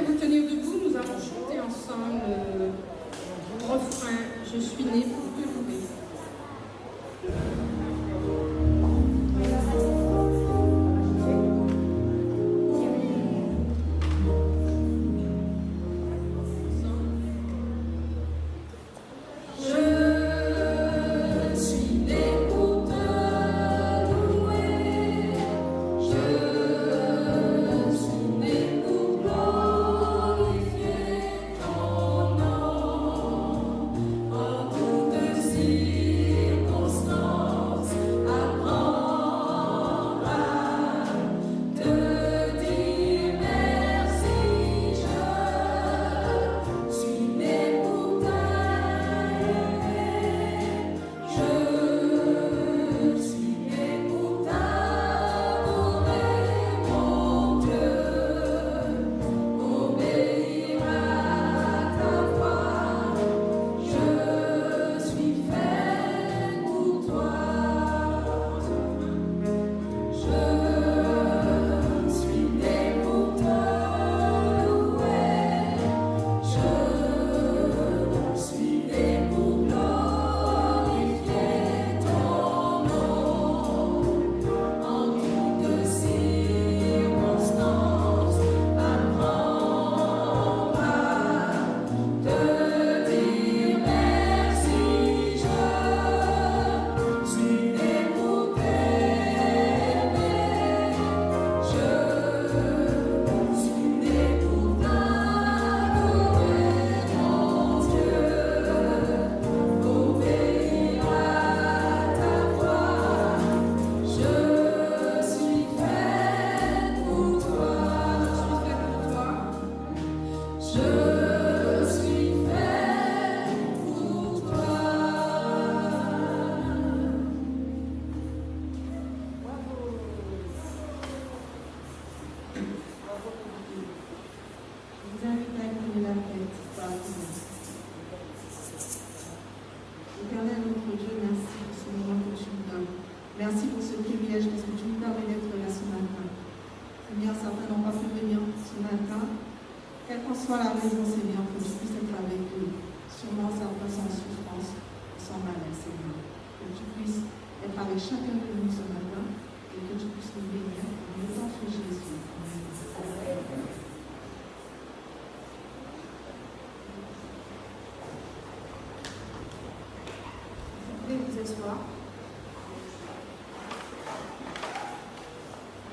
vous tenir debout, nous allons chanter ensemble le refrain « Je suis né pour te louer ».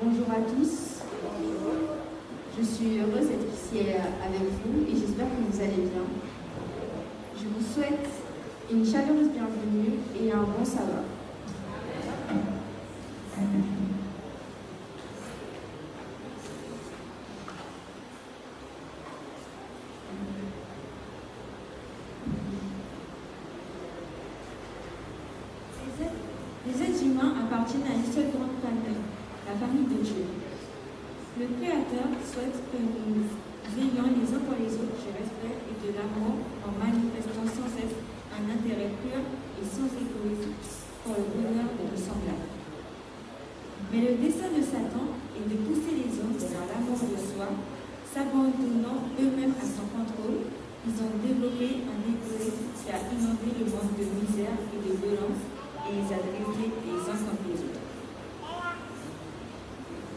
Bonjour à tous, je suis heureuse d'être ici avec vous et j'espère que vous allez bien. Je vous souhaite une chaleureuse bienvenue et un bon sabbat. Les êtres humains appartiennent à une seule grande famille, la famille de Dieu. Le Créateur souhaite que nous ayons les uns pour les autres du respect et de l'amour en manifestant sans cesse un intérêt pur et sans égoïsme pour le bonheur de nos semblables. Mais le dessein de Satan est de pousser les hommes vers l'amour de soi, s'abandonnant eux-mêmes à son contrôle. Ils ont développé un égoïsme qui a inondé le monde de misère et de violence et les a dressés les uns contre les autres.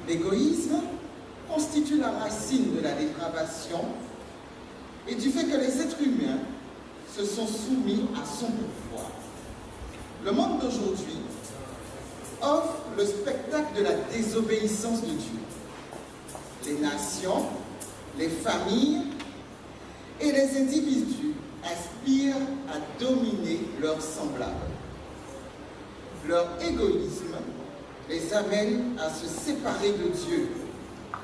L'égoïsme constitue la racine de la dépravation et du fait que les êtres humains se sont soumis à son pouvoir. Le monde d'aujourd'hui offre le spectacle de la désobéissance de Dieu. Les nations, les familles et les individus aspirent à dominer leurs semblables. Leur égoïsme les amène à se séparer de Dieu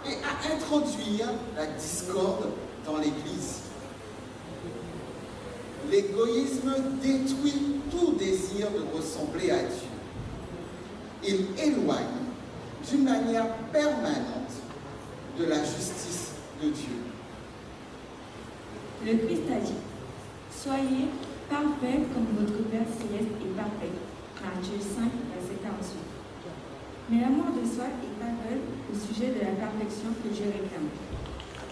et à introduire la discorde dans l'Église. L'égoïsme détruit tout désir de ressembler à Dieu. Il éloigne d'une manière permanente de la justice de Dieu. Le Christ a dit, « Soyez parfaits comme votre Père céleste est parfait. » Matthieu 5, verset 48. Mais l'amour de soi est aveugle au sujet de la perfection que Dieu réclame.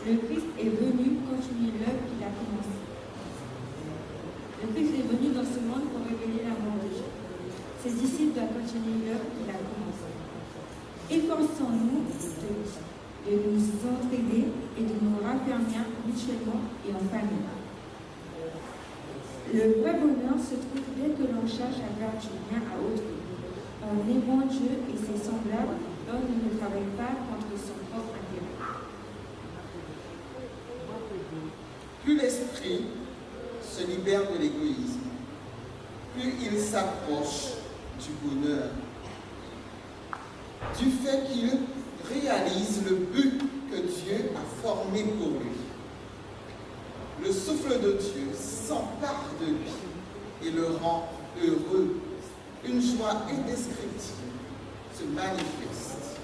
Le Christ est venu continuer l'œuvre qu'il a commencée. Le Christ est venu dans ce monde pour révéler l'amour de Dieu. Ses disciples doivent continuer l'œuvre qu'il a commencée. Efforçons-nous de nous entraider et de nous raffermir mutuellement et en famille. Le vrai bonheur se trouve dès que l'on cherche à faire du bien à autrui, en aimant Dieu et ses semblables, l'homme ne travaille pas contre son propre intérêt. Plus l'esprit se libère de l'égoïsme, plus il s'approche du bonheur, du fait qu'il réalise le but que Dieu a formé pour lui. Le souffle de Dieu s'empare de lui et le rend heureux. Une joie indescriptible se manifeste.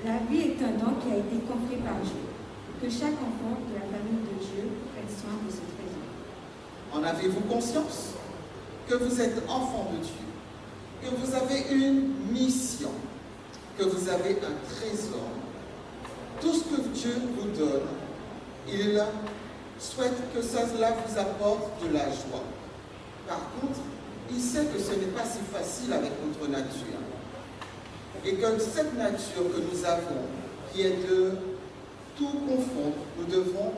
La vie est un don qui a été confié par Dieu. Que chaque enfant de la famille de Dieu prenne soin de ce trésor. En avez-vous conscience que vous êtes enfant de Dieu, que vous avez une mission, que vous avez un trésor? Tout ce que Dieu vous donne, il souhaite que cela vous apporte de la joie. Par contre, il sait que ce n'est pas si facile avec notre nature. Et que cette nature que nous avons, qui est de tout confondre, nous devons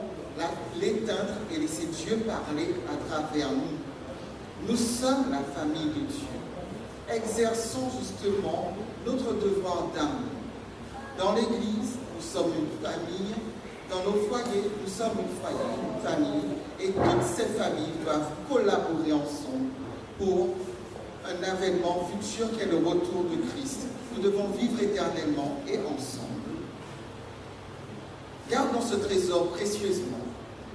l'éteindre et laisser Dieu parler à travers nous. Nous sommes la famille de Dieu. Exerçons justement notre devoir d'amour. Dans l'Église, nous sommes une famille. Dans nos foyers, nous sommes une famille. Et toutes ces familles doivent collaborer ensemble pour un avènement futur qui est le retour de Christ. Nous devons vivre éternellement et ensemble. Gardons ce trésor précieusement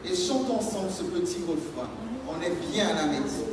et chantons ensemble ce petit refrain. On est bien à la maison.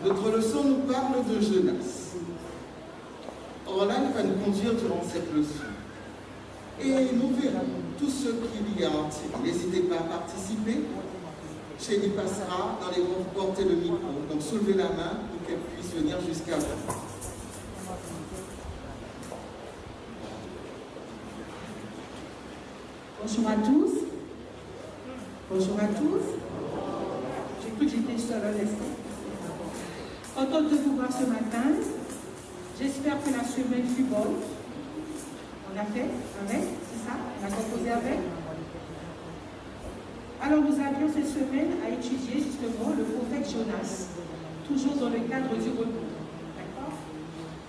Notre leçon nous parle de Jonas. Orlan va nous conduire durant cette leçon. Et nous verrons tout ce qu'il y a en tiré. N'hésitez pas à participer. Chélie passera dans les groupes porter le micro. Donc soulevez la main pour qu'elle puisse venir jusqu'à vous. Bonjour à tous. Bonjour à tous. J'ai cru que j'étais seule à l'instant. Contente de vous voir ce matin. J'espère que la semaine fut bonne. On a fait avec, c'est ça? On a composé avec. Alors nous avions cette semaine à étudier justement le prophète Jonas, toujours dans le cadre du repos. D'accord?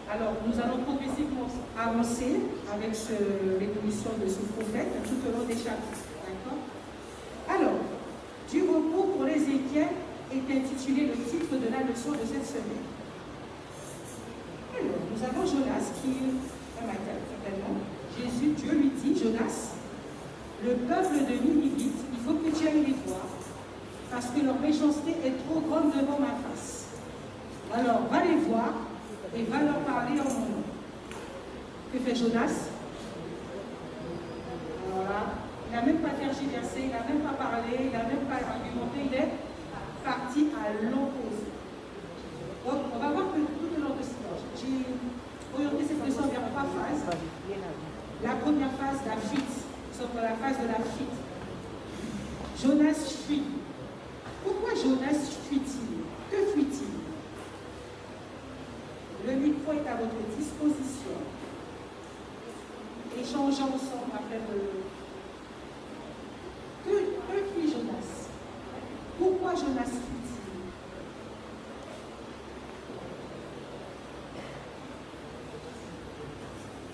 Alors nous allons progressivement avancer avec l'évolution de ce prophète tout au long des chapitres. D'accord? Alors, du repos pour Ézéchiel est intitulé le titre de la leçon de cette semaine. Alors, nous avons Jonas qui, un matin, certainement, Dieu lui dit, Jonas, le peuple de Ninive, il faut que tu ailles les voir parce que leur méchanceté est trop grande devant ma face. Alors, va les voir et va leur parler en mon nom. Que fait Jonas? Alors là, il n'a même pas tergiversé, il n'a même pas parlé, il n'a même pas argumenté, il est parti à l'opposé. Donc, on va voir que tout au long de ce temps, j'ai orienté cette leçon vers 3 phases. La première phase, la fuite, sauf la phase de la fuite. Jonas fuit. Pourquoi Jonas fuit-il? Que fuit-il? Le micro est à votre disposition. Échangeons ensemble après le... Que fuit Jonas? Pourquoi Jonas fuit-il?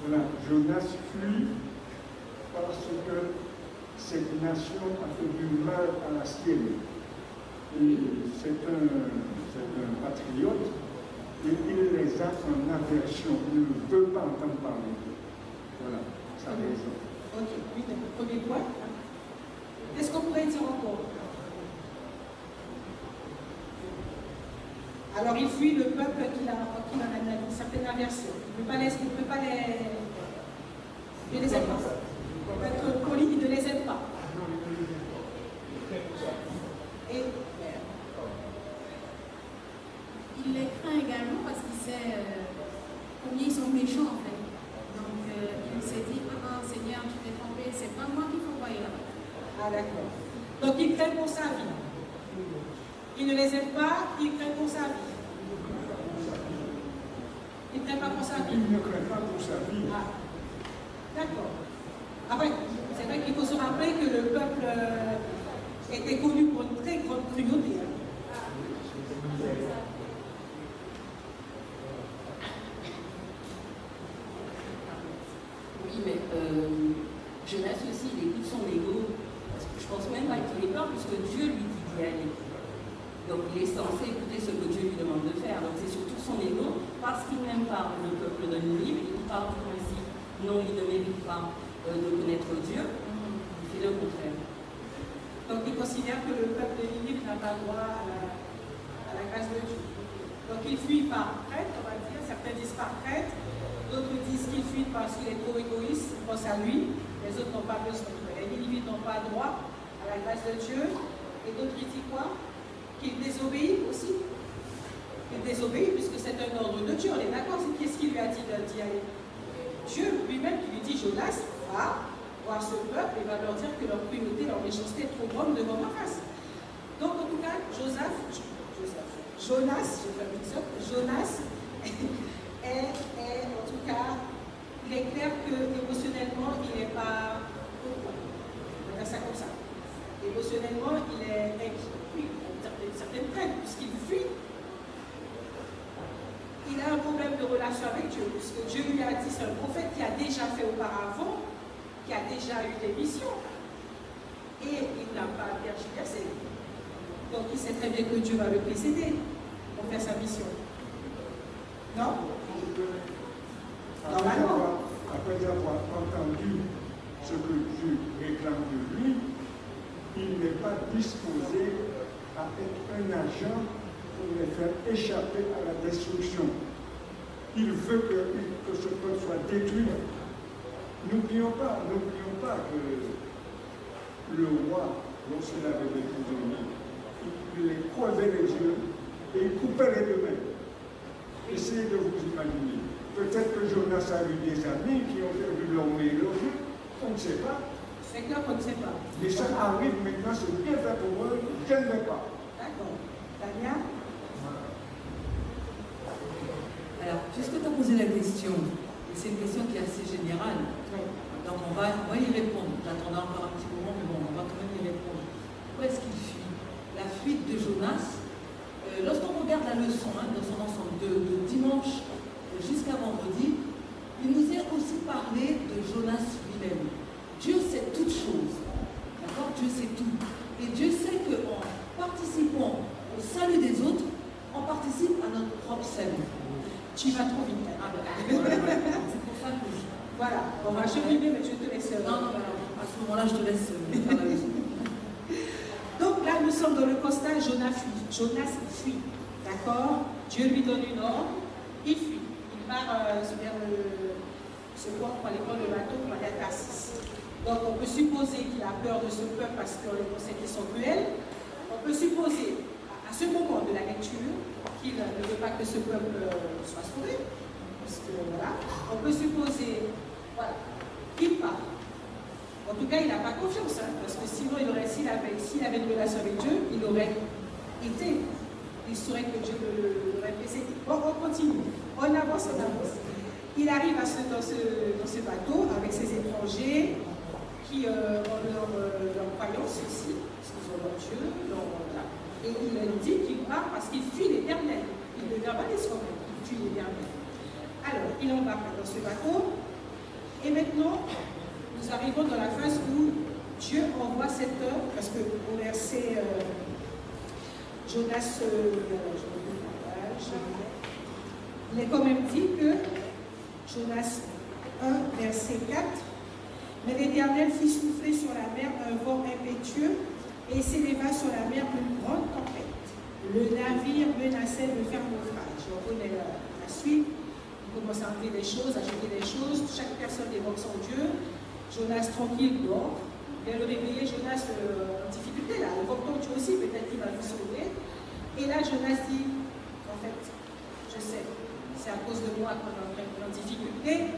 Voilà, Jonas fuit parce que cette nation a fait du mal à la sienne. Et c'est un patriote et il les a en aversion. Il ne veut pas entendre parler d'eux. Voilà, sa raison. Ok, oui, donc premier point. Qu'est-ce qu'on pourrait dire encore? Alors il fuit le peuple qu'il a une certaine aversion. Il ne peut pas les... Il ne les aime pas. Pour être poli, il ne les aime pas. Et il les craint également parce qu'il sait combien ils sont méchants en fait. Donc il s'est dit, ah Seigneur, tu t'es trompé, c'est pas moi qu'il faut envoyer là-bas. ah d'accord. Donc il craint pour sa vie. Il ne les aime pas, il craint pour sa vie. Il ne craint pas pour sa vie. Il ne craint pas pour sa vie. Ah. D'accord. Après, c'est vrai qu'il faut se rappeler que le peuple était connu pour une très grande cruauté. Hein. Oui, mais Jonas aussi, il écoute son ego. Parce que je pense même pas qu'il ait peur, puisque Dieu lui dit d'y aller. Donc il est censé écouter ce que Dieu lui demande de faire. Donc c'est surtout son ego, parce qu'il n'aime pas le peuple de Ninive, il parle du principe. Non, il ne mérite pas de connaître Dieu. Il fait le contraire. Donc il considère que le peuple de Ninive n'a pas droit à la grâce de Dieu. Donc il fuit par crainte, on va dire. Certains disent par crainte, d'autres disent qu'il fuit parce qu'il est trop égoïste, il pense à lui. Les autres n'ont pas besoin. Les Ninivites n'ont pas droit à la grâce de Dieu. Et d'autres disent quoi? Qu'il désobéit aussi. Il désobéit puisque c'est un ordre de Dieu. On est d'accord? C'est qu'est-ce qu'il lui a dit d'y aller? Dieu lui-même qui lui dit, Jonas, va voir ce peuple et va leur dire que leur cruauté, leur méchanceté est trop grande devant ma face. Donc en tout cas, Jonas est en tout cas, il est clair que émotionnellement, il n'est pas... On va dire ça comme ça. Émotionnellement, il est inquiet, une certaine crainte, puisqu'il fuit. Il a un problème de relation avec Dieu, puisque Dieu lui a dit, c'est un prophète qui a déjà fait auparavant, qui a déjà eu des missions, et il n'a pas tergiversé. Donc il sait très bien que Dieu va le précéder pour faire sa mission. Non? Normalement. Après avoir entendu ce que Dieu réclame de lui, il n'est pas disposé à être un agent pour les faire échapper à la destruction. Il veut que ce peuple soit détruit. N'oublions pas que le roi, lorsqu'il avait des prisonniers, il les crevait les yeux et il coupait les deux mains. Essayez de vous imaginer. Peut-être que Jonas a eu des amis qui ont perdu leur main et leur yeux. On ne sait pas. C'est clair qu'on ne sait pas. Mais ça arrive maintenant, c'est bien fait pour eux, je ne vais pas. D'accord. Tania? Alors, puisque tu as posé la question, et c'est une question qui est assez générale, donc on va y répondre. J'attendais encore un petit moment, mais bon, on va quand même y répondre. Pourquoi est-ce qu'il fuit? La fuite de Jonas, lorsqu'on regarde la leçon dans son ensemble, de dimanche jusqu'à vendredi, il nous est aussi parlé de Jonas lui-même. Dieu sait toutes choses. D'accord? Dieu sait tout. Et Dieu sait qu'en participant au salut des autres, on participe à notre propre salut. Tu vas trop vite. Ah ben, c'est pour ça que je... Voilà, on va cheminer, mais je te laisse. Non, à ce moment-là, je te laisse faire la leçon. Donc là, nous sommes dans le constat, Jonas fuit. D'accord? Dieu lui donne une ordre, il fuit. Il part vers ce port pour aller prendre le bateau pour aller à Tarsis. Donc on peut supposer qu'il a peur de ce peuple parce qu'on les conseille qu'ils sont cruels. On peut supposer, à ce moment de la lecture, qu'il ne veut pas que ce peuple soit sauvé. Parce que voilà, on peut supposer, voilà, qu'il part. En tout cas, il n'a pas confiance, hein, parce que sinon, s'il avait une relation avec Dieu, il aurait été, il saurait que Dieu l'aurait précédé. Bon, on continue, on avance. Il arrive dans ce bateau avec ses étrangers qui ont leur croyance aussi, parce qu'ils ont leur Dieu, et il dit qu'il part parce qu'il fuit l'Éternel. Il ne verbalise quand même, il fuit l'Éternel. Alors, il embarque dans ce bateau, et maintenant, nous arrivons dans la phase où Dieu envoie cette heure, parce que au verset Jonas, il est quand même dit que Jonas 1, verset 4, mais l'Éternel fit souffler sur la mer un vent impétueux et s'éleva sur la mer une grande tempête. Le navire menaçait de faire naufrage. On connaît la suite. Il commence à enlever des choses, à jeter des choses. Chaque personne évoque son Dieu. Jonas tranquille dort. Et le réveiller, Jonas en difficulté là. Évoque ton Dieu aussi, peut-être qu'il va nous sauver. Et là, Jonas dit, en fait, je sais, c'est à cause de moi qu'on est en difficulté.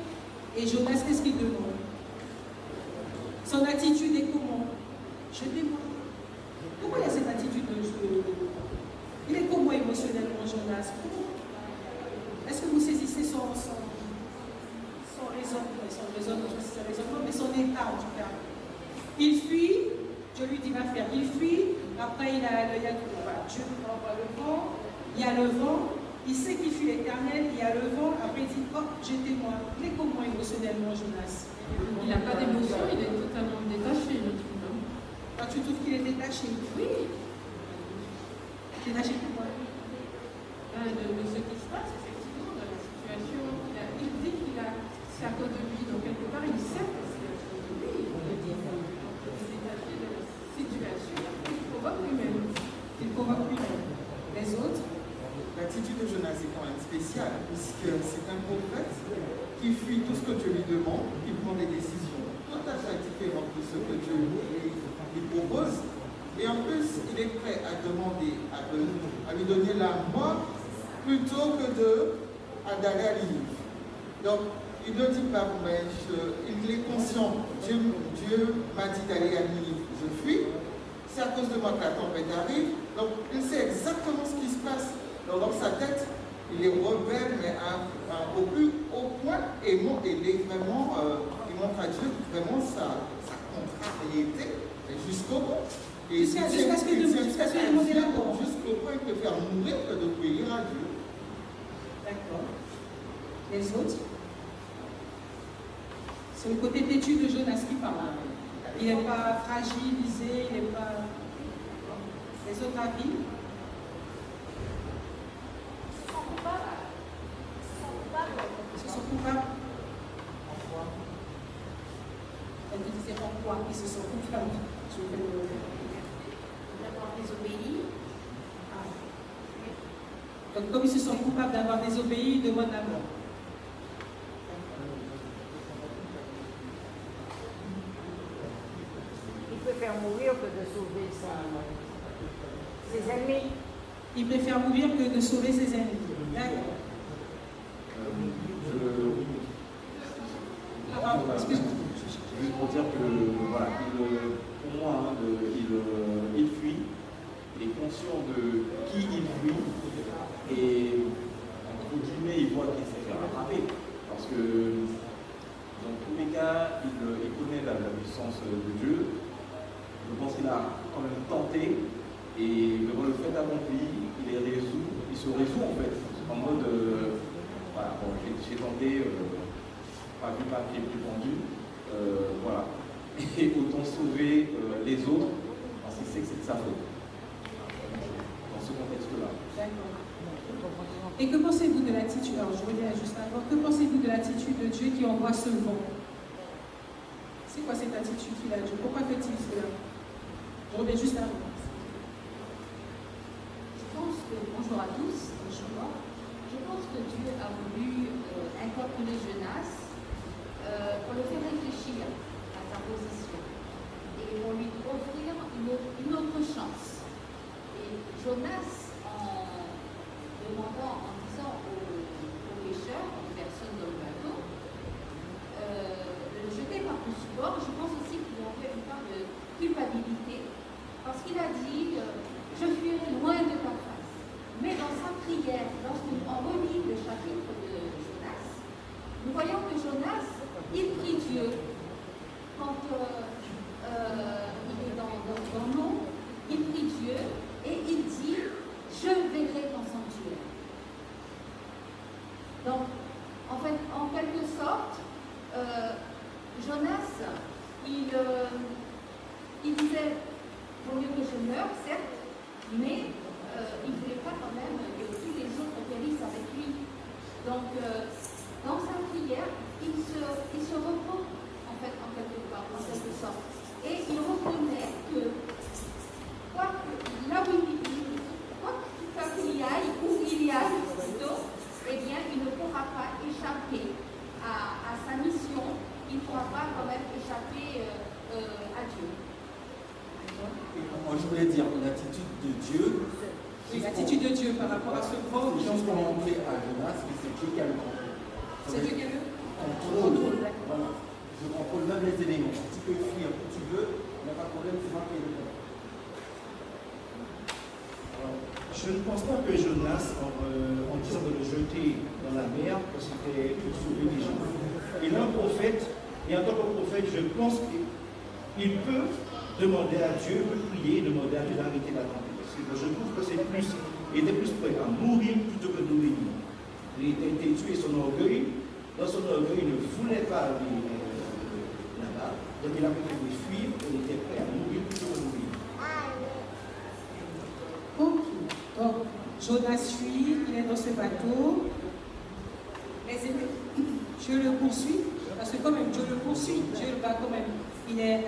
Et Jonas, qu'est-ce qu'il demande? Son attitude est comment? Jetez-moi. Pourquoi il y a cette attitude de jeu? Il est comment émotionnellement, Jonas? Est-ce que vous saisissez son raisonnement, je ne sais pas si c'est raisonnement, mais son état en tout cas? Il fuit, Dieu lui dit va faire, il fuit, après il y a Dieu envoie le vent, il y a le vent, il sait qu'il fuit l'Éternel, il y a le vent, après il dit oh, jetez-moi. Il est comment émotionnellement, Jonas? Il n'a pas d'émotion, il est totalement détaché, je trouve. Quand tu trouves qu'il est détaché? Oui. Détaché de quoi? De ce qui se passe, effectivement, dans la situation. Il dit qu'il a, c'est à cause de lui, donc quelque part, il sait que c'est à cause de lui. Il est détaché de la situation qu'il provoque lui-même. Il provoque lui-même. Les autres? L'attitude de Jonas est quand même spéciale, puisque c'est un prophète qui fuit tout ce que Dieu lui demande, qui prend des décisions tout à fait différentes de ce que Dieu lui propose. Et en plus, il est prêt à demander, à lui donner la mort plutôt que d'aller à Ninive. Donc, il ne dit pas, mais il est conscient, Dieu m'a dit d'aller à Ninive, je fuis, c'est à cause de moi que la tempête arrive, donc il sait exactement ce qui se passe. Donc, dans sa tête, il est rebelle, mais au plus haut point, et il montre à Dieu vraiment sa contrariété jusqu'au bout. Et jusqu'à ce qu'il demande la mort. Jusqu'au point de faire mourir que de obéir à Dieu. D'accord. Les autres? C'est le côté têtu de Jonas qui parle. Il n'est pas fragilisé, il n'est pas... Les autres avis? Est-ce qu'ils sont coupables? Elle dit c'est pourquoi ils se sont coupables. Je vais D'avoir désobéi. Donc comme ils se sont coupables d'avoir désobéi, ils demandent la mort. Il préfère mourir que de sauver ses ennemis. Il préfère mourir que de sauver ses ennemis. D'accord. Juste pour dire que, voilà, pour moi, il fuit, il est conscient de qui il fuit, et entre guillemets, il voit qu'il s'est fait rattraper. Parce que, dans tous les cas, il connaît la puissance de Dieu. Je pense qu'il a quand même tenté, et devant le fait accompli, il se résout en fait, en mode, voilà, bon, j'ai tenté, pas vu papier plus tendu. Voilà. Et autant sauver les autres parce qu'il sait que c'est de sa faute. Dans ce contexte-là. D'accord. Et que pensez-vous de l'attitude, alors je reviens juste avant, que pensez-vous de l'attitude de Dieu qui envoie ce vent? C'est quoi cette attitude qu'il a, Dieu? Pourquoi fait-il cela? Je reviens juste avant. que, bonjour à tous, je pense que Dieu a voulu incorporer Jonas pour le faire réfléchir à sa position et pour lui offrir une autre chance. Et Jonas, en demandant, en disant aux pêcheurs, aux personnes dans le bateau, de le jeter par-dessus bord, je pense aussi qu'il y avait une part de culpabilité, parce qu'il a dit je fuirai loin de ta face. Mais dans sa prière, lorsqu'on relit le chapitre de Jonas, nous voyons que Jonas, il prie Dieu quand il est dans l'eau, il prie Dieu et il dit je verrai ton sanctuaire. Donc, en fait, en quelque sorte, Jonas, il disait vaut mieux que je meure, certes, mais il ne voulait pas quand même que tous les autres périssent avec lui. Donc, dans sa prière, il se repose, en fait, en quelque part, en quelque sorte. Et il reconnaît que, quoi qu'il y aille, où il y aille, plutôt, eh bien, il ne pourra pas échapper à sa mission, il ne pourra pas quand même échapper à Dieu. Moi, je voulais dire l'attitude de Dieu. Oui, l'attitude de Dieu par rapport à ce vent. C'est juste pour montrer à Jonas que c'est Dieu qui a le contrôle. C'est Dieu qui a le contrôle. Voilà. Je contrôle même les éléments. Tu peux fuir où tu veux, il n'y a pas de problème, c'est moi qui ai le contrôle. Je ne pense pas que Jonas, en disant de le jeter dans la mer, que c'était pour sauver les gens. Il est un prophète, et en tant que prophète, je pense qu'il peut demander à Dieu, peut prier, demander à Dieu d'arrêter la tempête. Je trouve que il était plus prêt à mourir plutôt que d'obéir. Il était tué son orgueil. Dans son orgueil, il ne voulait pas aller là-bas. Donc il a préféré fuir, il était prêt à mourir plutôt que d'obéir. Ok. Donc, Jonas fuit, il est dans ce bateau. Les ennemis, Dieu le poursuit, parce que quand même, Dieu le poursuit. Dieu va quand même, il est...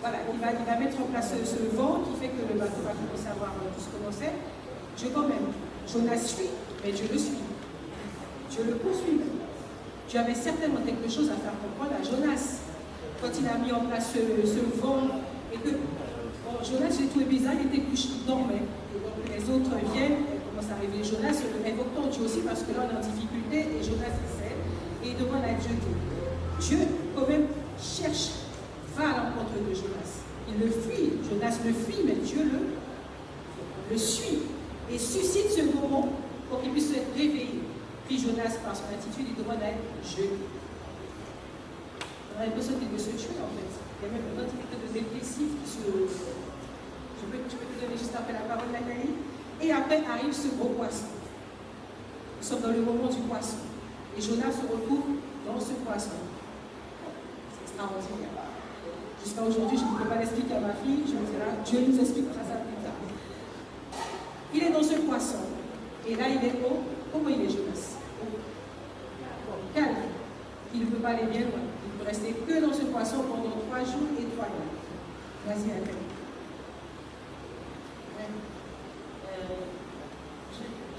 voilà, il va mettre en place ce vent qui fait que le bateau va commencer à voir tout ce qu'on sait. Dieu quand même, Jonas suit, mais Dieu le suit. Dieu le poursuit. Dieu avait certainement quelque chose à faire comprendre à Jonas. Quand il a mis en place ce vent, et que Jonas, j'ai trouvé bizarre, il était couché, il dormait. Et donc les autres viennent, et commencent à réveiller Jonas, invoquant Dieu aussi, parce que là on est en difficulté, et Jonas essaie, et il demande à Dieu tout. Dieu, quand même, cherche, va à l'encontre de Jonas. Il le fuit, Jonas le fuit, mais Dieu le suit et suscite ce moment pour qu'il puisse se réveiller. Puis Jonas, par son attitude, il demande à être jeté. On a l'impression qu'il veut se tuer en fait. Il y a même une activité de dépressif qui se... Je peux te donner juste après la parole, Nathalie. Et après arrive ce gros poisson. Nous sommes dans le moment du poisson. Et Jonas se retrouve dans ce poisson. C'est extraordinaire. Jusqu'à aujourd'hui, je ne peux pas l'expliquer à ma fille. Je me dis là, Dieu nous expliquera ça plus tard. Il est dans ce poisson. Et là, il est haut. Comment il est, Jonas? Calme. Il ne peut pas aller bien loin. Il ne peut rester que dans ce poisson pendant 3 jours et 3 nuits. Vas-y, Nathalie.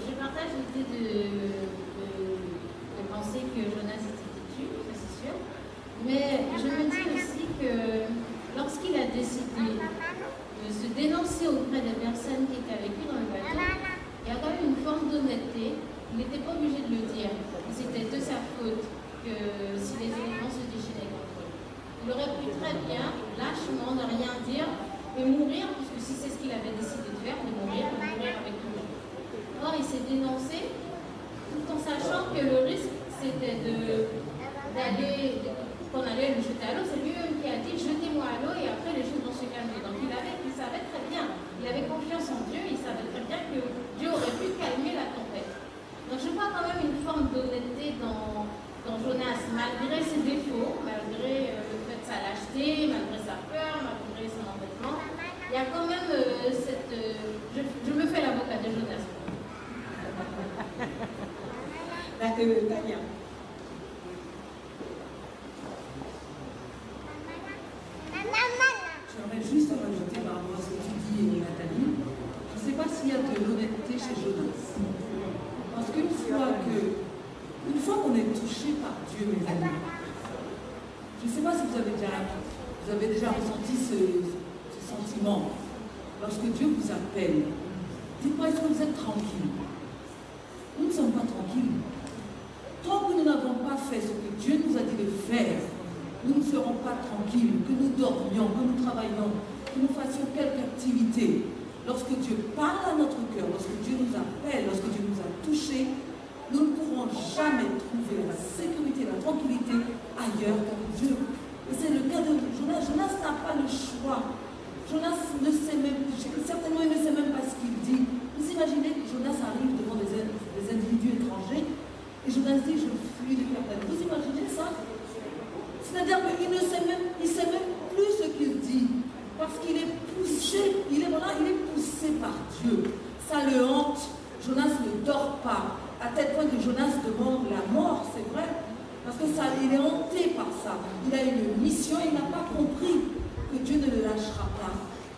Je partage l'idée de penser que Jonas était têtu, ça c'est sûr. Mais je me dis aussi que lorsqu'il a décidé de se dénoncer auprès des personnes qui étaient avec lui dans le bateau, il y a quand même une forme d'honnêteté. Il n'était pas obligé de le dire. C'était de sa faute que si les éléments se déchaînaient contre lui. Il aurait pu très bien, lâchement, ne rien dire et mourir, puisque si c'est ce qu'il avait décidé de faire, de mourir avec tout le monde. Or, il s'est dénoncé tout en sachant que le risque, c'était qu'on allait le jeter à l'eau. C'est lui-même qui a dit « jetez-moi à l'eau » et après les choses vont se calmer. Donc il savait très bien, il avait confiance en Dieu, il savait très bien que Dieu aurait pu calmer la tempête. Donc je vois quand même une forme d'honnêteté dans Jonas, malgré ses défauts, malgré le fait de sa lâcheté, malgré sa peur, malgré son embêtement. Il y a quand même cette... je me fais l'avocat de Jonas. Tania. J'aimerais juste rajouter par rapport à ce que tu dis, Nathalie, Je ne sais pas s'il y a de l'honnêteté chez Jonas. Parce qu'une fois qu'on est touché par Dieu, mes amis, je ne sais pas si vous avez déjà ressenti ce sentiment. Lorsque Dieu vous appelle, dites-moi, est-ce que vous êtes tranquille? Nous ne sommes pas tranquilles. Tant que nous n'avons pas fait ce que Dieu nous a dit de faire, nous ne serons pas tranquilles, que nous dormions, que nous travaillions, que nous fassions quelque activité. Lorsque Dieu parle à notre cœur, lorsque Dieu nous appelle, lorsque Dieu nous a touchés, nous ne pourrons jamais trouver la sécurité, la tranquillité ailleurs qu'avec Dieu. Et c'est le cas de Jonas. Jonas n'a pas le choix. Jonas ne sait même, certainement il ne sait même pas ce qu'il dit. Vous imaginez que Jonas arrive devant des individus étrangers et Jonas dit je fuis du Capitaine. Vous imaginez ça? C'est-à-dire qu'il ne sait même plus ce qu'il dit parce qu'il est poussé, il est poussé par Dieu. Ça le hante. Jonas ne dort pas à tel point que Jonas demande la mort, c'est vrai, parce que il est hanté par ça. Il a une mission, il n'a pas compris que Dieu ne le lâchera pas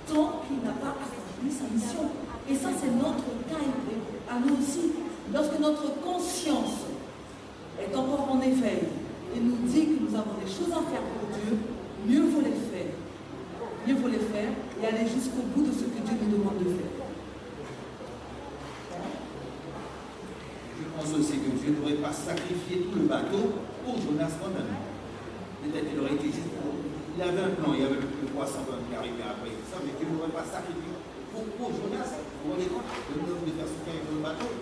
tant qu'il n'a pas accompli sa mission. Et ça, c'est notre cas à nous aussi. Lorsque notre conscience est encore en éveil et nous dit que nous avons des choses à faire pour Dieu, mieux vaut les faire. Mieux vaut les faire et aller jusqu'au bout de ce que Dieu nous demande de faire. Je pense aussi que Dieu n'aurait pas sacrifié tout le bateau pour Jonas quand même. Peut-être qu'il aurait été juste pour... Il avait un plan, il y avait le poisson qui arrivait après tout ça, mais Dieu n'aurait pas sacrifié pour Jonas. Vous voyez quoi? De faire ce qu'il y avait dans le bateau.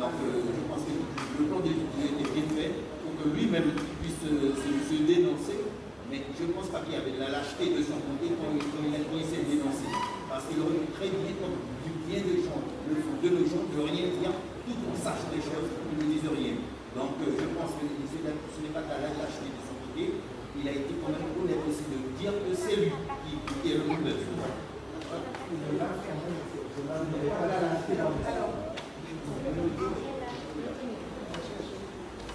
Donc je pense que le plan de Dieu était bien fait pour que lui-même puisse se dénoncer. Mais je ne pense pas qu'il y avait de la lâcheté de son côté quand il s'est dénoncé. Parce qu'il aurait pu très bien, comme du bien de nos gens, de rien dire, tout qu'on sache des choses, qu'on ne dise rien. Donc je pense que ce n'est pas de la lâcheté de son côté. Il a été quand même honnête aussi de dire que c'est lui qui est le monde de tout.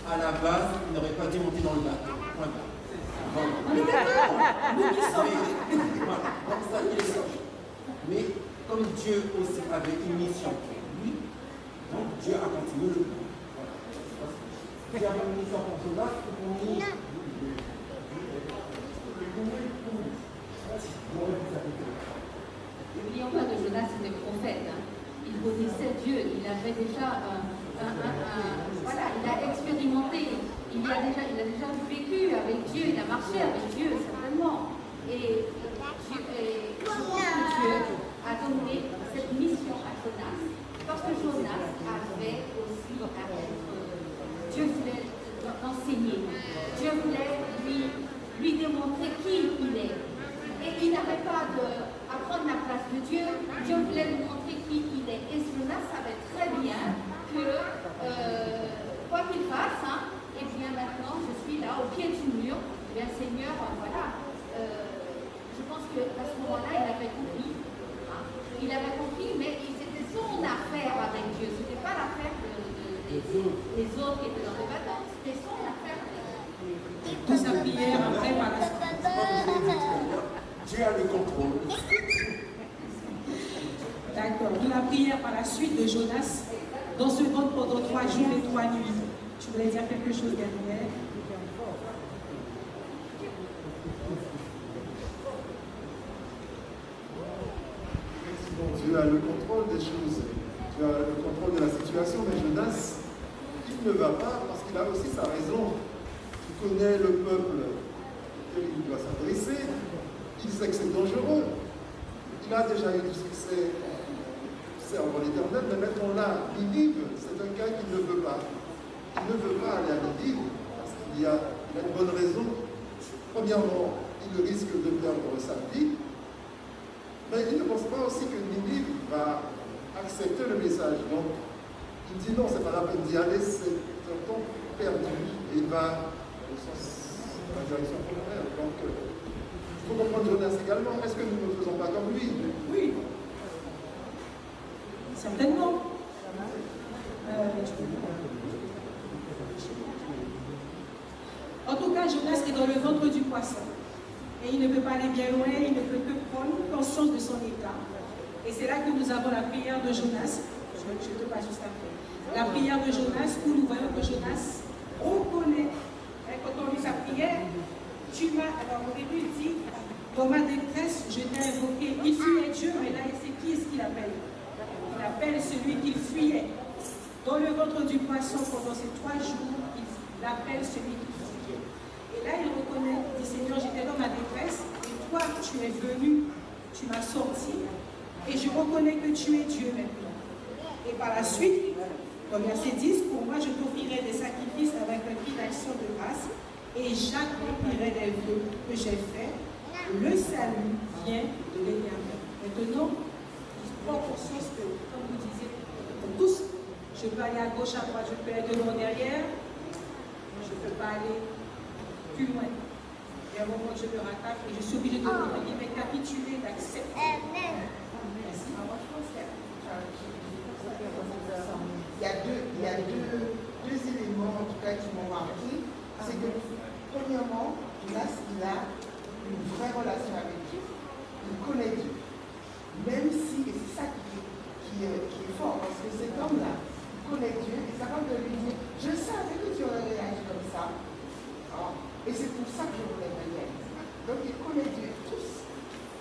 À la base, il n'aurait pas dû monter dans le bateau. Point barre. Donc ça, il est sorti. Mais comme Dieu aussi avait une mission pour lui, donc Dieu a continué le plan. Dieu avait une mission pour Jonas et pour nous. N'oublions pas que Jonas était prophète. Hein. Il connaissait Dieu. Il avait déjà voilà, il a expérimenté. Il a déjà vécu avec Dieu. Il a marché avec Dieu certainement. Et je pense que Dieu a donné cette mission à Jonas parce que Jonas avait aussi à être. Dieu voulait l'enseigner. Dieu voulait lui démontrer qui il est. Et il n'avait pas à prendre la place de Dieu. Dieu voulait lui montrer qui il est. Et Jonas savait très bien que, quoi qu'il fasse, et bien maintenant je suis là au pied du mur. Et bien Seigneur, voilà. Je pense qu'à ce moment-là, il avait compris. Il avait compris, mais c'était son affaire avec Dieu. Ce n'était pas l'affaire des autres qui étaient dans le bateau. C'était son affaire avec Dieu. De sa prière après par la suite. Dieu a le contrôle. D'accord. De la prière par la suite de Jonas dans ce monde pendant 3 jours et 3 nuits. Tu voulais dire quelque chose derrière? Dieu a le contrôle des choses. Dieu a le contrôle de la situation, mais Jonas, il ne va pas parce qu'il a aussi sa raison. Il connaît le peuple auquel il doit s'adresser. Il sait que c'est dangereux. Il a déjà eu du succès servant l'Éternel, mais maintenant là, Ninive, c'est un gars qui ne veut pas. Il ne veut pas aller à Ninive parce qu'il a une bonne raison. Premièrement, il risque de perdre sa vie, mais il ne pense pas aussi que Ninive va accepter le message. Donc, il dit non, c'est pas la peine d'y aller, c'est un temps perdu. Et il va dans la direction contraire. Donc, il faut comprendre Jonas également. Est-ce que nous ne faisons pas comme lui? Oui. Certainement. En tout cas, Jonas est dans le ventre du poisson. Et il ne peut pas aller bien loin, il ne peut que prendre conscience de son état Et c'est là que nous avons la prière de Jonas. Je te passe juste après. La prière de Jonas, où nous voyons que Jonas reconnaît, quand on lit sa prière, alors au début il dit, dans ma détresse, je t'ai invoqué. Il fuyait Dieu, mais là, c'est qui est-ce qu'il appelle? Il appelle celui qu'il fuyait. Dans le ventre du poisson, pendant ces 3 jours, il appelle celui qu'il fuyait. Et là, il reconnaît, il dit, Seigneur, j'étais dans ma détresse, et toi, tu es venu, tu m'as sorti, et je reconnais que tu es Dieu maintenant. Et par la suite, dans verset 10, pour moi, je t'offrirai des sacrifices avec un cri d'action de grâce, et j'accomplirai les vœux que j'ai faits. Le salut vient de l'Éternel. Maintenant, je prends conscience que, comme vous disiez, pour tous, je peux aller à gauche, à droite, je peux être devant, derrière, je ne peux pas aller plus loin. Il y a un moment où je me rattrape et je suis obligée de capituler, d'accepter. Merci. Il y a deux éléments en tout cas qui m'ont marqué. C'est que, premièrement, Jonas, il a une vraie relation avec Dieu. Il connaît Dieu. Même si, et c'est ça qui est fort, parce que cet homme-là, il connaît Dieu, et ça va de lui dire, je savais que tu aurais réagi comme ça. Oh, et c'est pour ça que je voulais venir. Donc il connaît Dieu. Tous,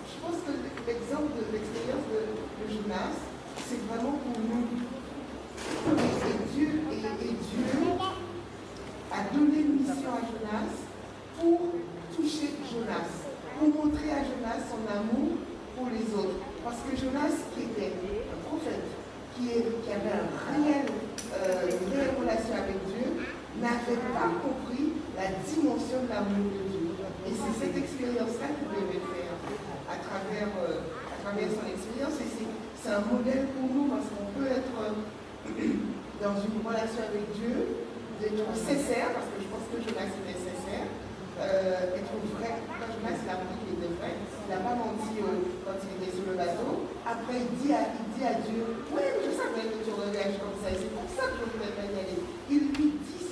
je pense que l'exemple de l'expérience de Jonas, c'est vraiment pour nous. Et Dieu a donné une mission à Jonas pour toucher Jonas, pour montrer à Jonas son amour pour les autres. Parce que Jonas, qui était un prophète, qui avait une réelle relation avec Dieu, n'avait pas compris la dimension de l'amour de Dieu. Et c'est cette expérience-là qu'il devait faire à travers son expérience. Et c'est un modèle pour nous parce qu'on peut être dans une relation avec Dieu, d'être sincère, parce que je pense que Jonas était sincère, être vrai. Quand Jonas il a appris qu'il était vrai, il n'a pas menti quand il était sur le bateau. Après, il dit à Dieu, oui, je savais que tu aurais réagi comme ça, et c'est pour ça que je voulais pas y aller. Il lui dit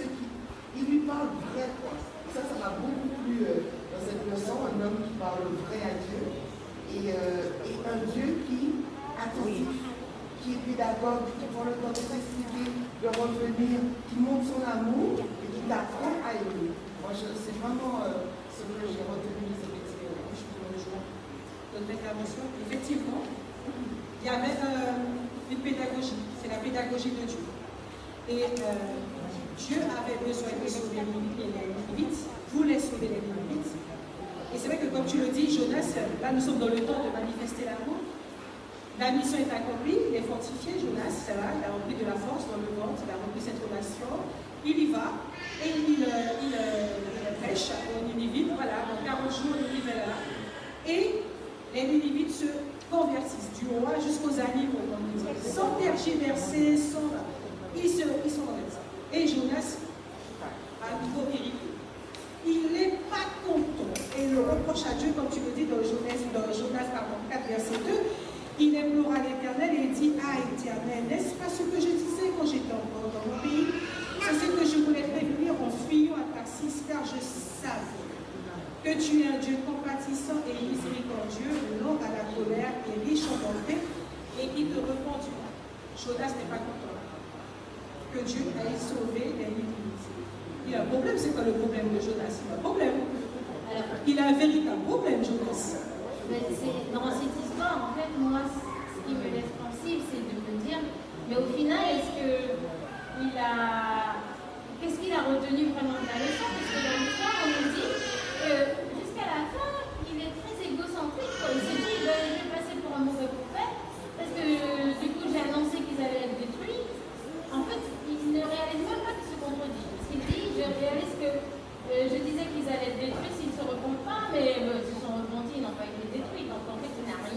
il lui parle vrai, quoi. Ça m'a beaucoup plu dans cette leçon, un homme qui parle vrai à Dieu, et un Dieu qui est attentif, qui est pédagogue, qui prend le temps de s'expliquer, de revenir, qui montre son amour et qui t'apprend à aimer. Moi, c'est vraiment ce que j'ai retenu de cette expérience. De l'intervention, effectivement, il y avait une pédagogie, c'est la pédagogie de Dieu. Et Dieu avait besoin de sauver les Ninivites, voulait sauver les Ninivites. Et c'est vrai que comme tu le dis, Jonas, là nous sommes dans le temps de manifester l'amour. La mission est accomplie, il est fortifié, Jonas, ça va, il a repris de la force dans le ventre, il a repris cette relation, il y va, et il pêche aux Ninivites, voilà, dans 40 jours, il est là. Et les Ninivites se convertissent, du roi jusqu'aux animaux, comme on dit, sans tergiverser, ils sont convertis. Et Jonas a nouveau hérité. Il n'est pas content, et il le reproche à Dieu, comme tu le dis dans Jonas 44, verset 2, il implora l'Éternel et il dit, ah Éternel, n'est-ce pas ce que je disais quand j'étais encore dans mon pays? C'est ce que je voulais prévenir en fuyant à Tarsis, car je savais que tu es un Dieu compatissant et miséricordieux, lent à la colère et riche en bonté, et qui te repentira. Jonas n'est pas content que Dieu ait sauvé les Ninivites. Il a un problème, c'est quoi le problème de Jonas? Il a un problème. Il a un véritable problème, Jonas. Dans cette histoire, en fait, moi, ce qui me laisse pensive, c'est de me dire, mais au final, qu'est-ce qu'il a retenu vraiment de la leçon? Parce que dans l'histoire, on nous dit que jusqu'à la fin, il est très égocentrique. Il se dit, je vais passer pour un mauvais prophète, parce que du coup, j'ai annoncé qu'ils allaient être détruits. En fait, il ne réalise même pas qu'il se contredit. Parce qu'il dit, je réalise que je disais qu'ils allaient être détruits s'ils ne se repentent pas, mais ils se sont repentis, ils n'ont pas été détruits. Donc en fait, il n'avait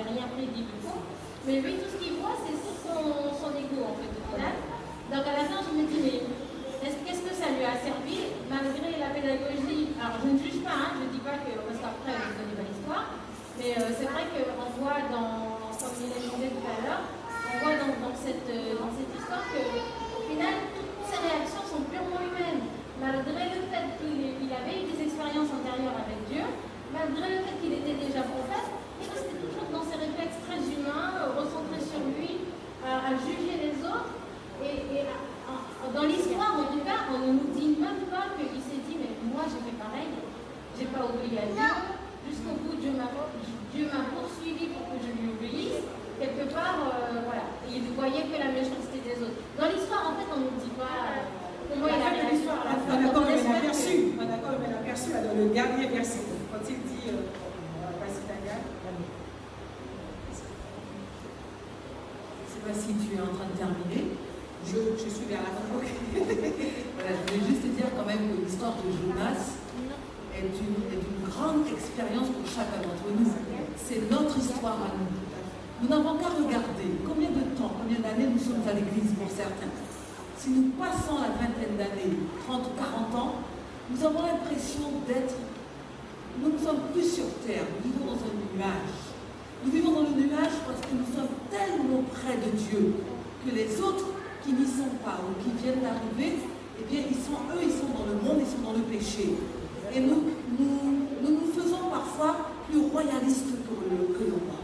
rien prédit du tout. Mais lui, tout ce qu'il voit, c'est son ego, en fait, au final. Donc à la fin, je me dis, mais qu'est-ce que ça lui a servi, malgré la pédagogie? Alors je ne juge pas, je ne dis pas que, parce qu'après, je ne connais pas l'histoire, mais c'est vrai qu'on voit comme il a dit tout à l'heure, on voit dans cette histoire qu'au final, toutes ces réactions sont purement humaines. Malgré le fait qu'il avait eu des expériences antérieures avec Dieu, malgré le fait qu'il était déjà prophète, il restait toujours pas obéi à Dieu. Jusqu'au bout, Dieu m'a poursuivi pour que je lui obéisse. Quelque part, voilà. Il ne voyait que la méchanceté des autres. Dans l'histoire, en fait, on ne nous dit pas comment il a réagi. l'histoire. On a aperçu dans le dernier verset. Quand il dit, je ne sais pas si tu es en train de terminer. Je suis vers la fin. Voilà, je voulais juste te dire quand même que l'histoire de Jonas est une grande expérience pour chacun d'entre nous. C'est notre histoire à nous. Nous n'avons qu'à regarder combien de temps, combien d'années nous sommes à l'église pour certains. Si nous passons la vingtaine d'années, 30 ou 40 ans, nous avons l'impression d'être... Nous ne sommes plus sur terre, nous vivons dans un nuage. Nous vivons dans le nuage parce que nous sommes tellement près de Dieu que les autres qui n'y sont pas ou qui viennent d'arriver, eh bien, ils sont dans le monde, ils sont dans le péché. Et nous faisons parfois plus royalistes que le monde.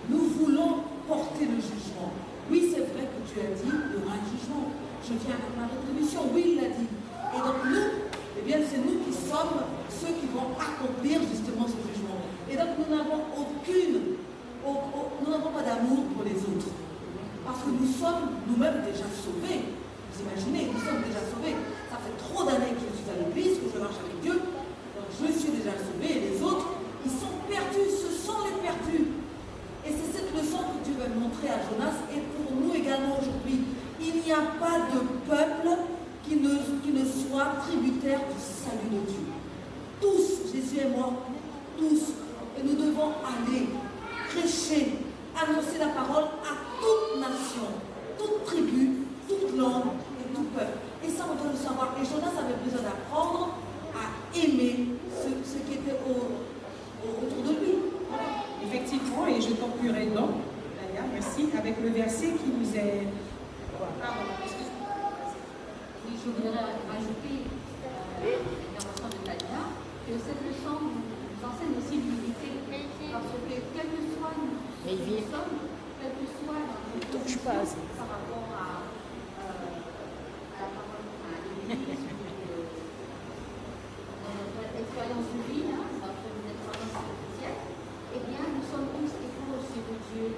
Nous voulons porter le jugement. Oui, c'est vrai que tu as dit, il y aura un jugement. Je viens avec ma rétribution. Oui, il l'a dit. Et donc nous, eh bien, c'est nous qui sommes ceux qui vont accomplir justement ce jugement. Et donc nous n'avons pas d'amour pour les autres. Parce que nous sommes nous-mêmes déjà sauvés. Vous imaginez, nous sommes déjà sauvés. Ça fait trop d'années que je suis à l'église, que je marche avec Dieu. Donc je suis déjà sauvé. Et les autres, ils sont perdus. Ce sont les perdus. Et c'est cette leçon que Dieu veut montrer à Jonas. Et pour nous également aujourd'hui, il n'y a pas de peuple qui ne soit tributaire du salut de Dieu. Tous, Jésus est mort, tous. Et nous devons aller prêcher, annoncer la parole à toute nation, toute tribu, toute langue et tout peuple. Et ça, on doit le savoir. Et Jonas avait besoin d'apprendre à aimer ce qui était autour de lui. Voilà. Effectivement, et je conclurai donc, Nadia, merci, avec le verset qui nous est... Pardon, excuse-moi. Oui, je voudrais rajouter l'intervention de Nadia, que cette leçon nous enseigne aussi l'unité. Parce que quel que soit nous sommes, quel que soit par rapport à la parole à l'Église, notre expérience de vie, notre expérience spirituelle, eh bien, nous sommes tous égaux aux yeux de Dieu.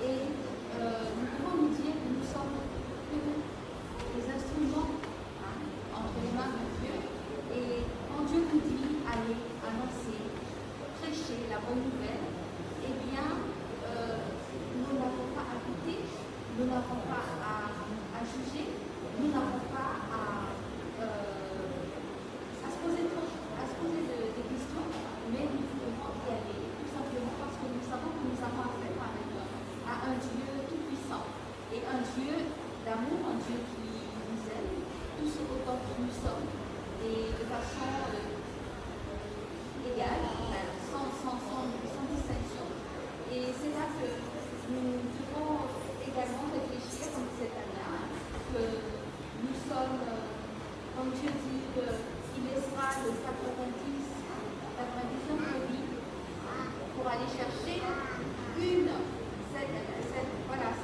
Et nous pouvons nous dire que nous sommes que des instruments entre les mains de Dieu. Et quand Dieu nous dit allez annoncer, prêcher la bonne nouvelle, eh bien, nous n'avons pas à douter, nous n'avons pas à juger, nous n'avons pas à se poser des questions, mais nous devons y aller, tout simplement parce que nous savons que nous avons affaire à un Dieu tout-puissant et un Dieu d'amour, un Dieu qui nous aime, tous autant que nous sommes, et de façon égale, sans distinction. Et c'est là que nous devons également réfléchir, comme cette année, que nous sommes, comme Dieu dit, qu'il laissera le 99 brebis pour aller chercher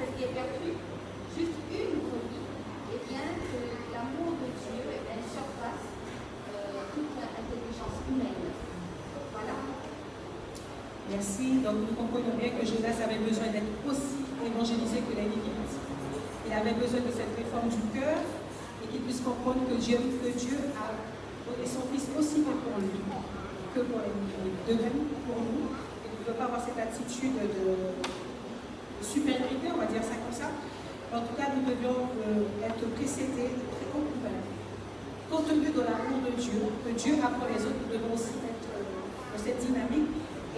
celle qui est perdue, juste une brebis, et bien que l'amour de Dieu surpasse toute intelligence humaine. Voilà. Merci. Donc nous comprenons bien que Jonas avait besoin d'être aussi évangélisé que les Ninévites. Il avait besoin de cette réforme du cœur et qu'il puisse comprendre que Dieu a donné son Fils aussi bien pour lui que pour les Ninévites. De même pour nous, et nous ne pouvons pas avoir cette attitude de supériorité, on va dire ça comme ça. En tout cas, nous devions être précédés de très haut couvert. Compte tenu de l'amour de Dieu, que Dieu a pour les autres, nous devons aussi être dans cette dynamique.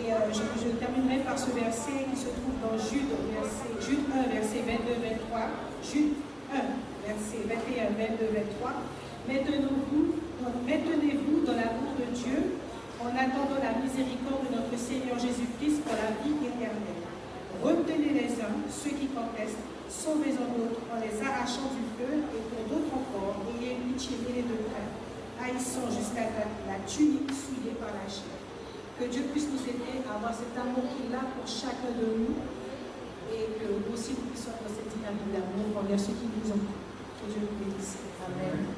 Et je terminerai par ce verset qui se trouve dans Jude 1, verset 22-23. Jude 1, verset 21, 22, 23. Maintenez-vous dans l'amour de Dieu en attendant la miséricorde de notre Seigneur Jésus-Christ pour la vie éternelle. Retenez les uns, ceux qui contestent, sauvez-en d'autres en les arrachant du feu, et pour d'autres encore, ayez pitié mêlée de crainte, haïssant jusqu'à la tunique souillée par la chair. Que Dieu puisse nous aider à avoir cet amour qu'il a pour chacun de nous, et que nous aussi nous puissions avoir cette dynamique d'amour envers ceux qui nous ont. Que Dieu nous bénisse. Amen.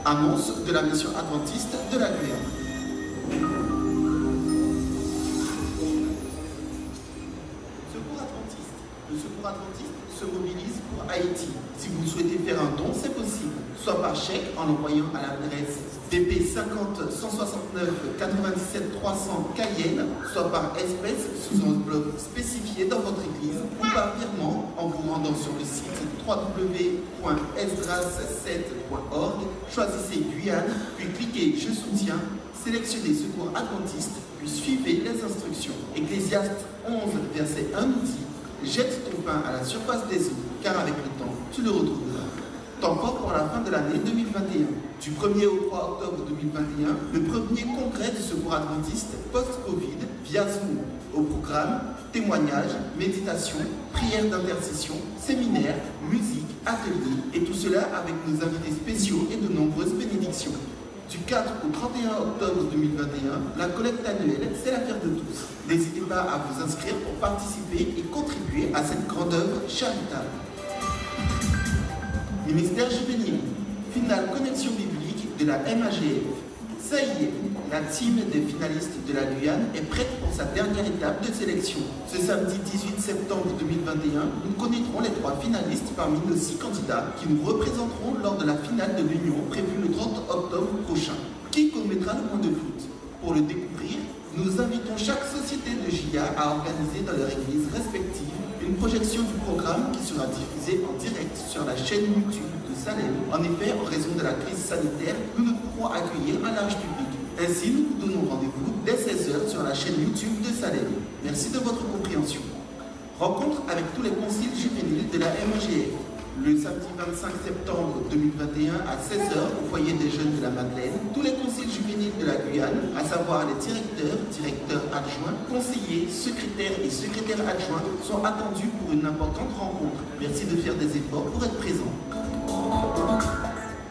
Annonce de la mission adventiste de la Guyane. Secours adventiste. Le Secours adventiste se mobilise pour Haïti. Si vous souhaitez faire un don, c'est possible. Soit par chèque en envoyant à l'adresse BP 50 169 97 300 Cayenne, soit par espèce sous enveloppe spécifiée dans votre église, ou par virement en vous rendant sur le site www.esdras7.org, choisissez Guyane, puis cliquez Je soutiens, sélectionnez Secours adventiste, puis suivez les instructions. Ecclésiaste 11, verset 1 nous dit: jette ton pain à la surface des eaux, car avec le temps, tu le retrouveras. Temps fort pour la fin de l'année 2021. Du 1er au 3 octobre 2021, le premier congrès du Secours adventiste post-Covid via Zoom. Au programme, témoignages, méditation, prières d'intercession, séminaires, musique, ateliers, et tout cela avec nos invités spéciaux et de nombreuses bénédictions. Du 4 au 31 octobre 2021, la collecte annuelle, c'est l'affaire de tous. N'hésitez pas à vous inscrire pour participer et contribuer à cette grande œuvre charitable. Ministère juvénile, finale connexion biblique de la MAGF. Ça y est, la team des finalistes de la Guyane est prête pour sa dernière étape de sélection. Ce samedi 18 septembre 2021, nous connaîtrons les 3 finalistes parmi nos 6 candidats qui nous représenteront lors de la finale de l'Union prévue le 30 octobre prochain. Qui commettra le point de foot? Pour le découvrir, nous invitons chaque société de GIA à organiser dans leur église respective une projection du programme qui sera diffusée en direct sur la chaîne YouTube de Salem. En effet, en raison de la crise sanitaire, nous ne pourrons accueillir un large public. Ainsi, nous vous donnons rendez-vous dès 16h sur la chaîne YouTube de Salem. Merci de votre compréhension. Rencontre avec tous les conciles juvéniles de la MAGF. Le samedi 25 septembre 2021 à 16h au foyer des jeunes de la Madeleine, tous les conciles juvéniles de la Guyane, à savoir les directeurs, directeurs adjoints, conseillers, secrétaires et secrétaires adjoints, sont attendus pour une importante rencontre. Merci de faire des efforts pour être présents.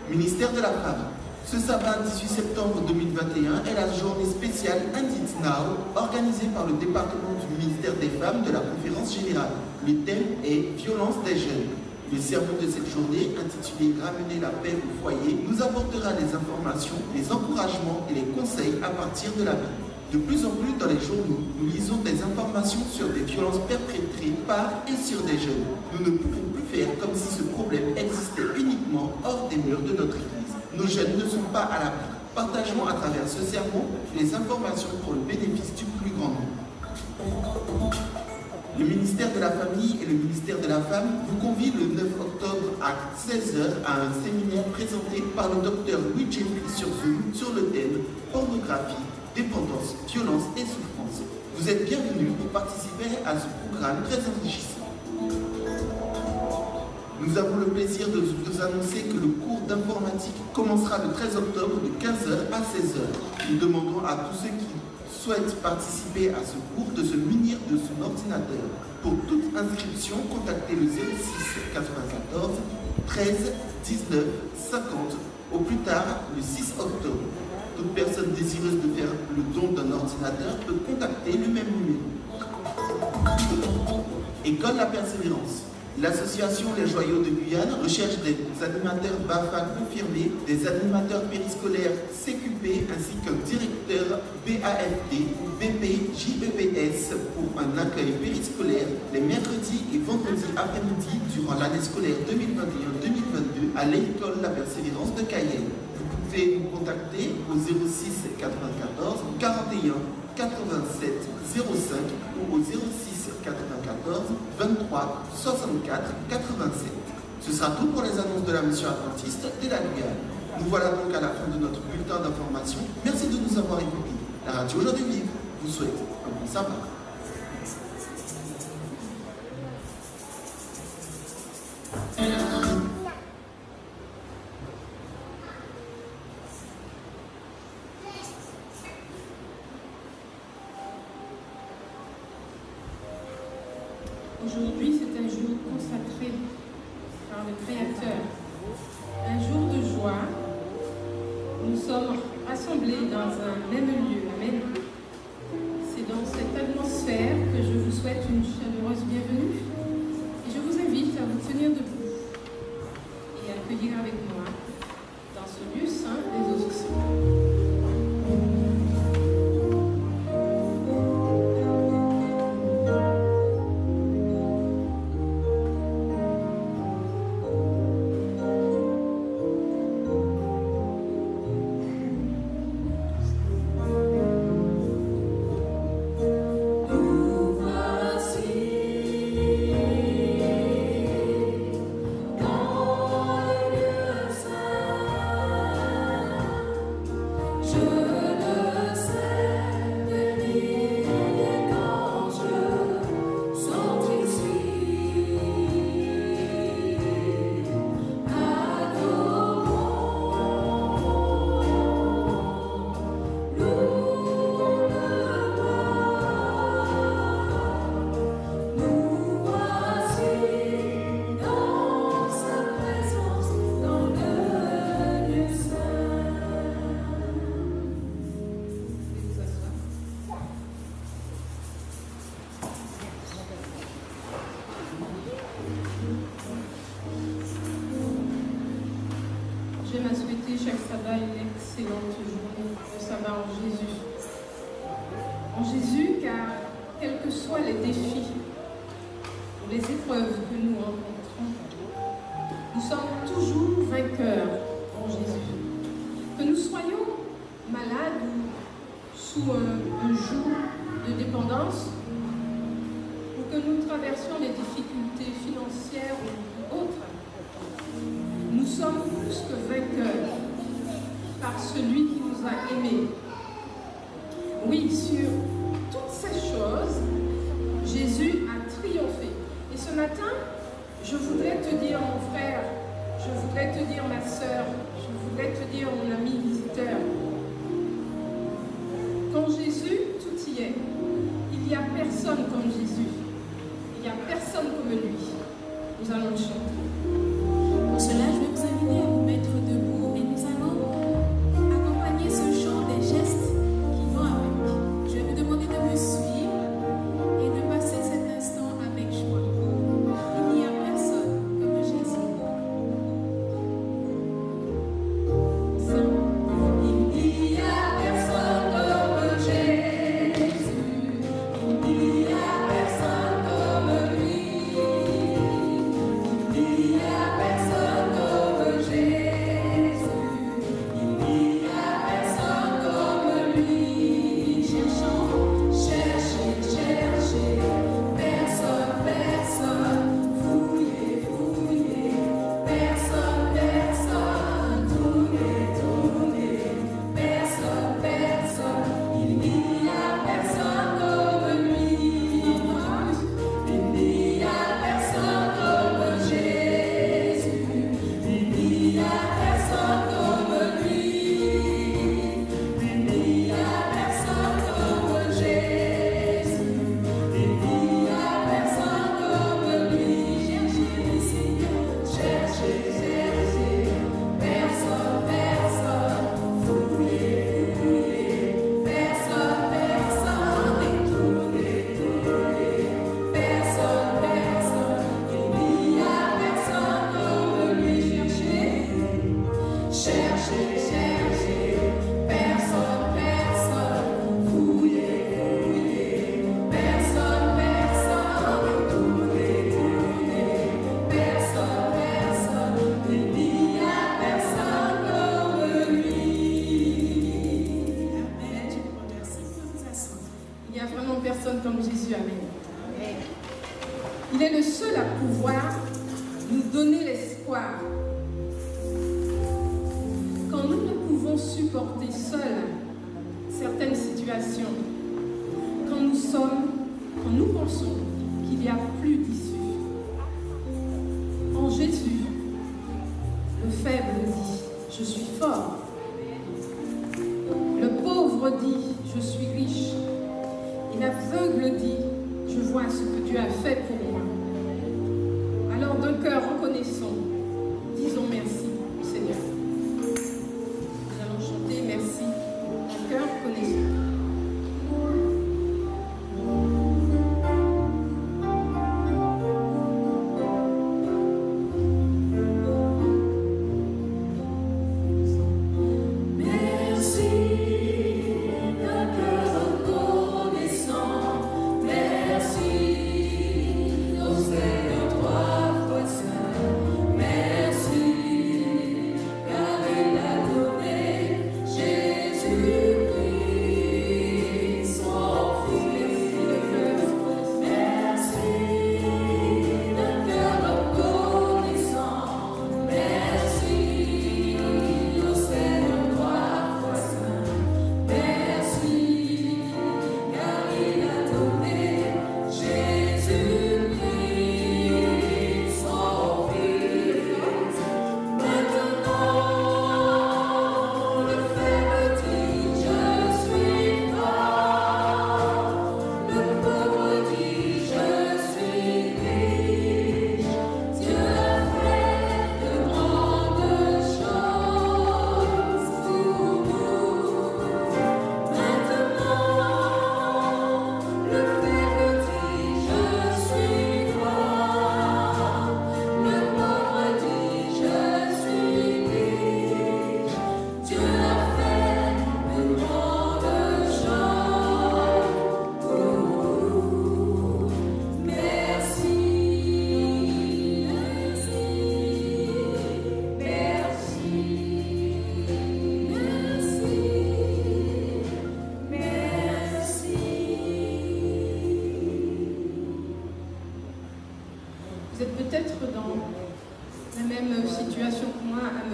Ministère de la Femme. Ce samedi 18 septembre 2021 est la journée spéciale And It Now, organisée par le département du ministère des Femmes de la Conférence Générale. Le thème est Violence des jeunes. Le sermon de cette journée, intitulé Ramener la paix au foyer, nous apportera les informations, les encouragements et les conseils à partir de la Bible. De plus en plus dans les journaux, nous lisons des informations sur des violences perpétrées par et sur des jeunes. Nous ne pouvons plus faire comme si ce problème existait uniquement hors des murs de notre Église. Nos jeunes ne sont pas à l'abri. Partageons à travers ce sermon les informations pour le bénéfice du plus grand nombre. Le ministère de la Famille et le ministère de la Femme vous convient le 9 octobre à 16h à un séminaire présenté par le docteur Louis Jeffrey sur Zoom sur le thème Pornographie, dépendance, violence et souffrance. Vous êtes bienvenus pour participer à ce programme très enrichissant. Nous avons le plaisir de vous annoncer que le cours d'informatique commencera le 13 octobre de 15h à 16h. Nous demandons à tous ceux qui souhaitent participer à ce cours de se munir de son ordinateur. Pour toute inscription, contactez le 06 94 13 19 50 au plus tard le 6 octobre. Toute personne désireuse de faire le don d'un ordinateur peut contacter le même numéro. École La Persévérance. L'association Les Joyaux de Guyane recherche des animateurs BAFA confirmés, des animateurs périscolaires CQP ainsi qu'un directeur BAFD ou BPJEPS pour un accueil périscolaire les mercredis et vendredis après-midi durant l'année scolaire 2021-2022 à l'école La Persévérance de Cayenne. Vous pouvez nous contacter au 06 94 41 87 05 ou au 06 94 23 64 87. Ce sera tout pour les annonces de la mission adventiste de la Guyane. Nous voilà donc à la fin de notre bulletin d'information. Merci de nous avoir écoutés. La radio Aujourd'hui Vive vous souhaite un bon sabbat. Aujourd'hui, c'est un jour consacré par le Créateur, un jour de joie. Nous sommes rassemblés dans un même lieu, amen. C'est dans cette atmosphère que je vous souhaite une chaleureuse bienvenue et je vous invite à vous tenir debout et à accueillir avec moi dans ce lieu saint Sheikh Sada une excellente journée de sabbat en Jésus. En Jésus, car quels que soient les défis ou les épreuves que nous rencontrons, nous sommes toujours vainqueurs en Jésus. Que nous soyons malades ou sous un joug de dépendance, ou que nous traversions des difficultés financières ou autres, nous sommes plus que vainqueurs par celui qui nous a aimés. Oui, sur toutes ces choses, Jésus a triomphé. Et ce matin, je voudrais te dire, mon frère, je voudrais te dire, ma sœur, je voudrais te dire, mon ami visiteur, quand Jésus, tout y est. Il n'y a personne comme Jésus. Il n'y a personne comme lui. Nous allons le chanter. Pour cela, je vais vous inviter à vous mettre debout et nous allons accompagner ce chant des gestes qui vont avec. Je vais vous demander de me suivre et de passer cet instant avec joie. Il n'y a personne comme Jésus. Il n'y a personne comme Jésus. Il n'y a personne comme lui. Il n'y a personne comme Jésus. Il n'y a personne comme lui. Cherchons, cherchez, cherchez. Personne, personne. Fouillez, fouillez. Personne, personne. Tournez, tournez. Personne, personne. Il n'y a personne comme lui. Il n'y a personne comme Jésus. Il n'y a personne comme lui. Il n'y a personne comme Jésus. Il n'y a personne comme lui. Cherchez, Seigneur, cherchez, cherchez. Personne, personne. Fouillez, fouillez. Personne, personne. Détournez, tournez. Personne, personne. Il n'y a personne comme lui. Cherchez, cherchez. Personne, personne. Fouillez, fouillez. Personne, personne. Détournez, tournez. Personne, personne. Il n'y a personne comme lui. Amen. Je vous remercie. Vous asseoir. Il n'y a vraiment personne comme Jésus. Amen. Il est le seul à pouvoir nous donner l'espoir. Quand nous ne pouvons supporter seuls certaines situations, quand nous pensons qu'il n'y a plus d'issue, en Jésus, le faible dit, je suis fort. Le pauvre dit, je suis riche. Et l'aveugle dit, je vois ce que Dieu a fait pour moi. Alors d'un cœur reconnaissant, disons merci au Seigneur. Nous allons chanter merci d'un cœur reconnaissant. Merci d'un cœur reconnaissant. Merci, ô Seigneur, toi, toi seul.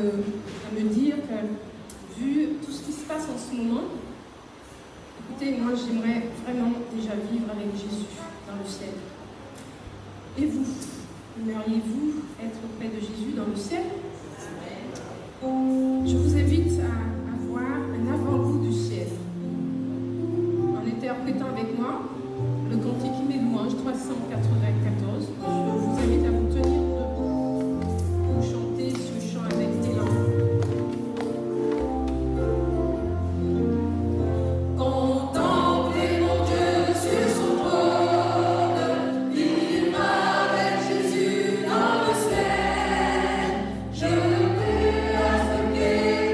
me dire que, vu tout ce qui se passe en ce moment, écoutez, moi j'aimerais vraiment déjà vivre avec Jésus dans le ciel. Et vous, aimeriez-vous être auprès de Jésus dans le ciel? Je vous invite à voir un avant-goût du ciel en interprétant avec moi le cantique Hymne et louange 394. Je vous invite à vous tenir debout pour chanter ce chant avec élan. Contemplez mon Dieu sur son trône, vivre avec Jésus dans le ciel. Je peux aspecter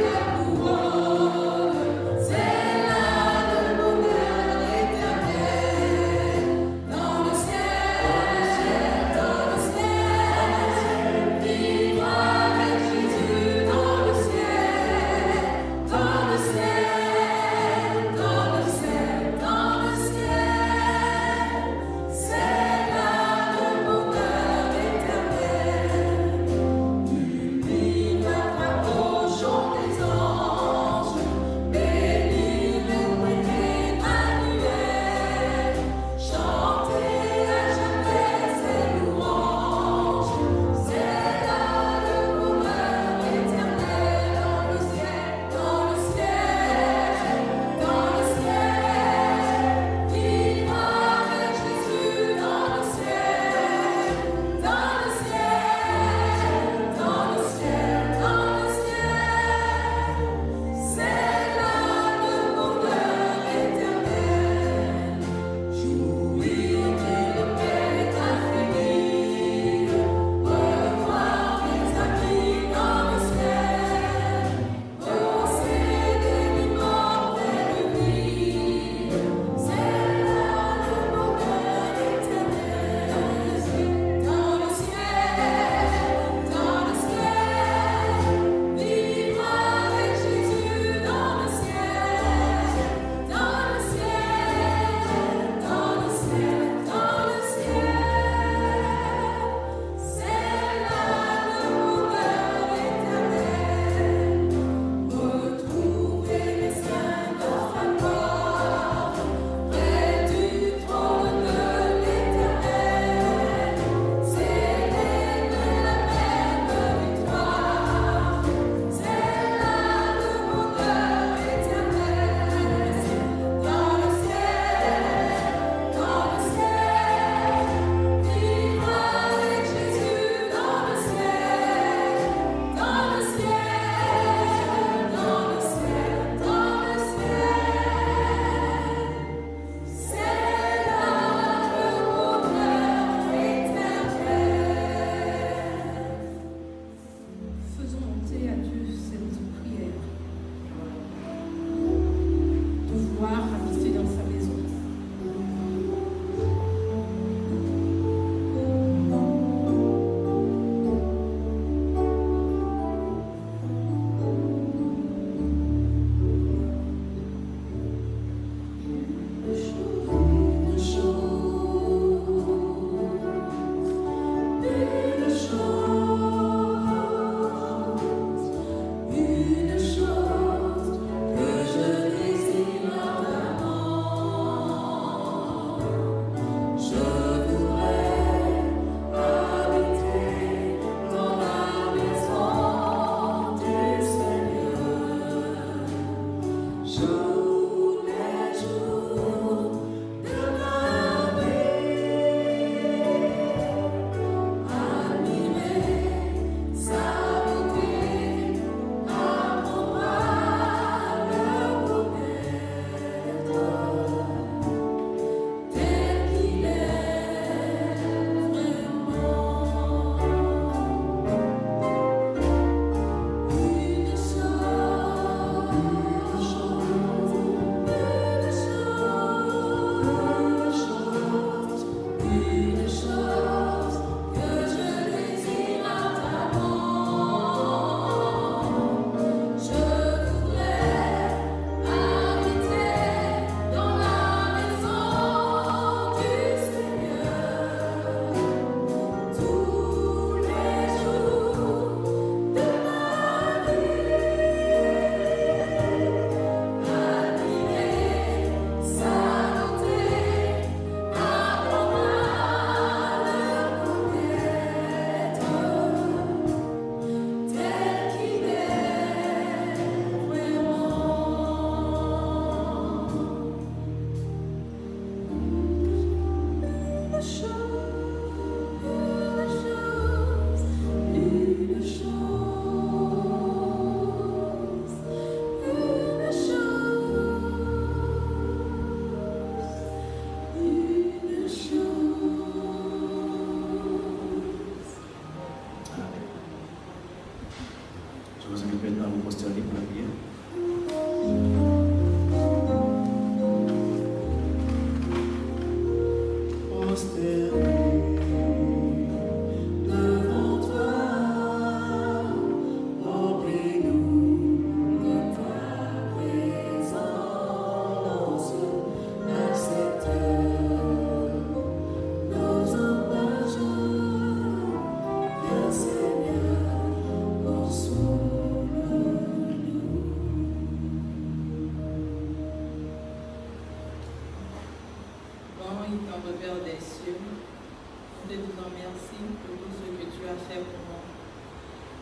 et tendre Père des cieux, nous te disons merci pour tout ce que tu as fait pour nous.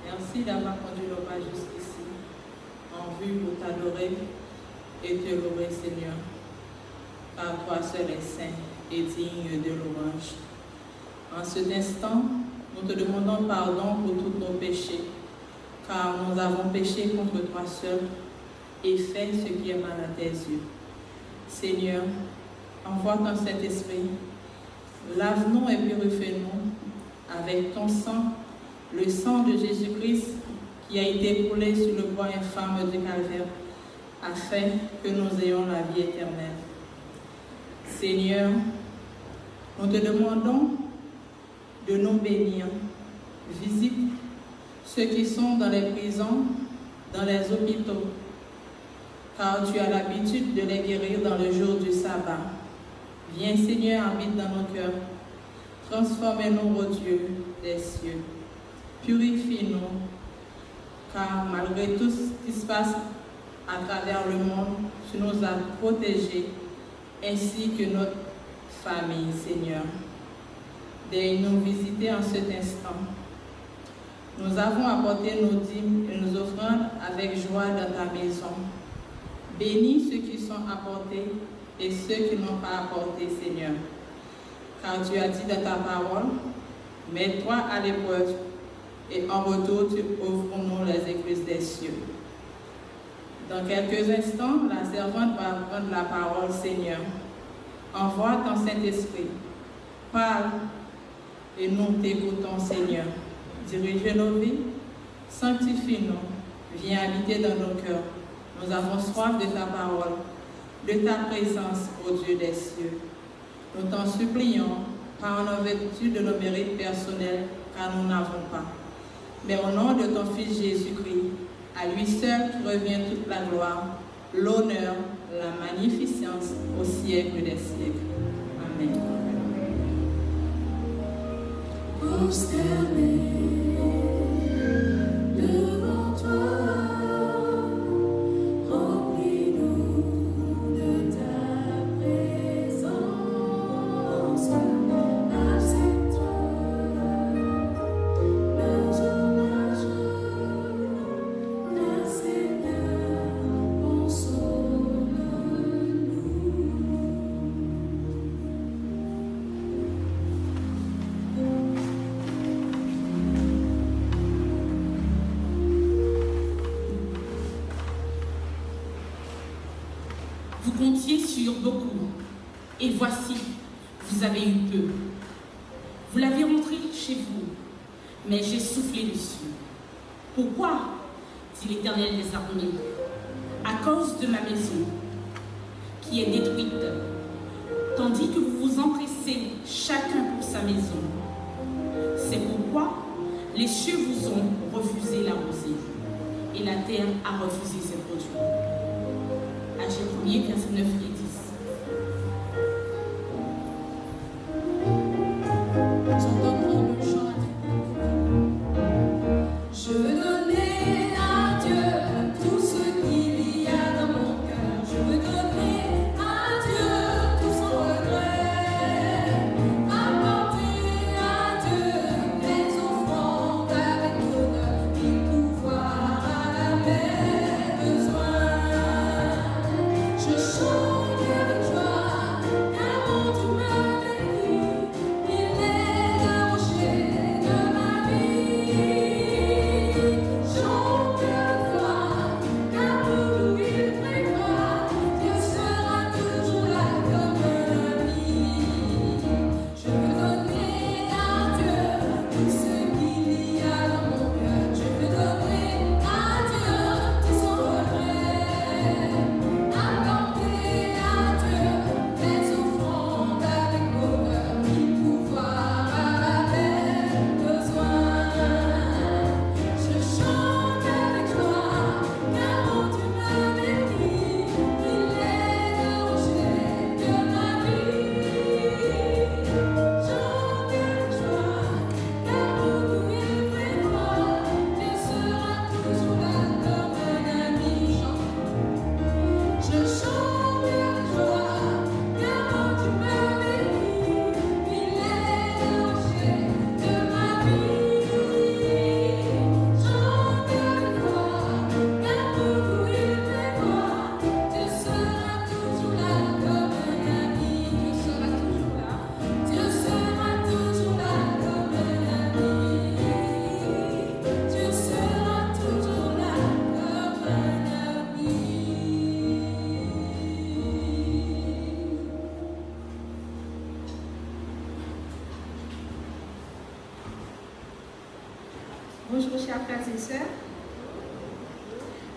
Merci d'avoir conduit nos pas jusqu'ici, en vue pour t'adorer et te louer, Seigneur. Car toi seul est saint et digne de louange. En cet instant, nous te demandons pardon pour tous nos péchés, car nous avons péché contre toi seul et fait ce qui est mal à tes yeux. Seigneur, envoie ton Saint-Esprit, lave-nous et purifie-nous avec ton sang, le sang de Jésus-Christ qui a été coulé sur le bois infâme du calvaire, afin que nous ayons la vie éternelle. Seigneur, nous te demandons de nous bénir. Visite ceux qui sont dans les prisons, dans les hôpitaux, car tu as l'habitude de les guérir dans le jour du sabbat. Viens, Seigneur, habite dans nos cœurs. Transformez-nous, ô Dieu des cieux. Purifie-nous, car malgré tout ce qui se passe à travers le monde, tu nous as protégés, ainsi que notre famille, Seigneur. Daigne-nous visiter en cet instant. Nous avons apporté nos dîmes et nos offrandes avec joie dans ta maison. Bénis ceux qui sont apportés et ceux qui n'ont pas apporté, Seigneur. Car tu as dit dans ta parole, mets-toi à l'épreuve et en retour tu ouvres-nous les écluses des cieux. Dans quelques instants, la servante va prendre la parole, Seigneur. Envoie ton Saint-Esprit. Parle et nous t'écoutons, Seigneur. Dirige nos vies, sanctifie-nous, viens habiter dans nos cœurs. Nous avons soif de ta parole, de ta présence, ô Dieu des cieux. Nous t'en supplions, pas en vertu de nos mérites personnels, car nous n'avons pas, mais au nom de ton Fils Jésus-Christ, à lui seul qui revient toute la gloire, l'honneur, la magnificence au siècle des siècles. Amen. Prosterné devant toi, remplis-nous de ta présence, accepte nos hommages, le Seigneur, console-nous. Vous comptiez sur beaucoup, et voici, vous avez eu peu. Vous l'avez rentré chez vous, mais j'ai soufflé dessus. Pourquoi, dit l'Éternel des armées, à cause de ma maison, qui est détruite, tandis que vous vous empressez chacun pour sa maison. C'est pourquoi les cieux vous ont refusé la rosée, et la terre a refusé ses produits. Agé 1er, verset 9 et 10. J'entends le chant. Je veux donner à Dieu tout ce qu'il y a dans mon cœur. Je veux donner à Dieu tout sans regret. Apporter à Dieu mes offrandes avec honneur et pouvoir à la mer besoin. Je chante. Bonjour chers frères et sœurs.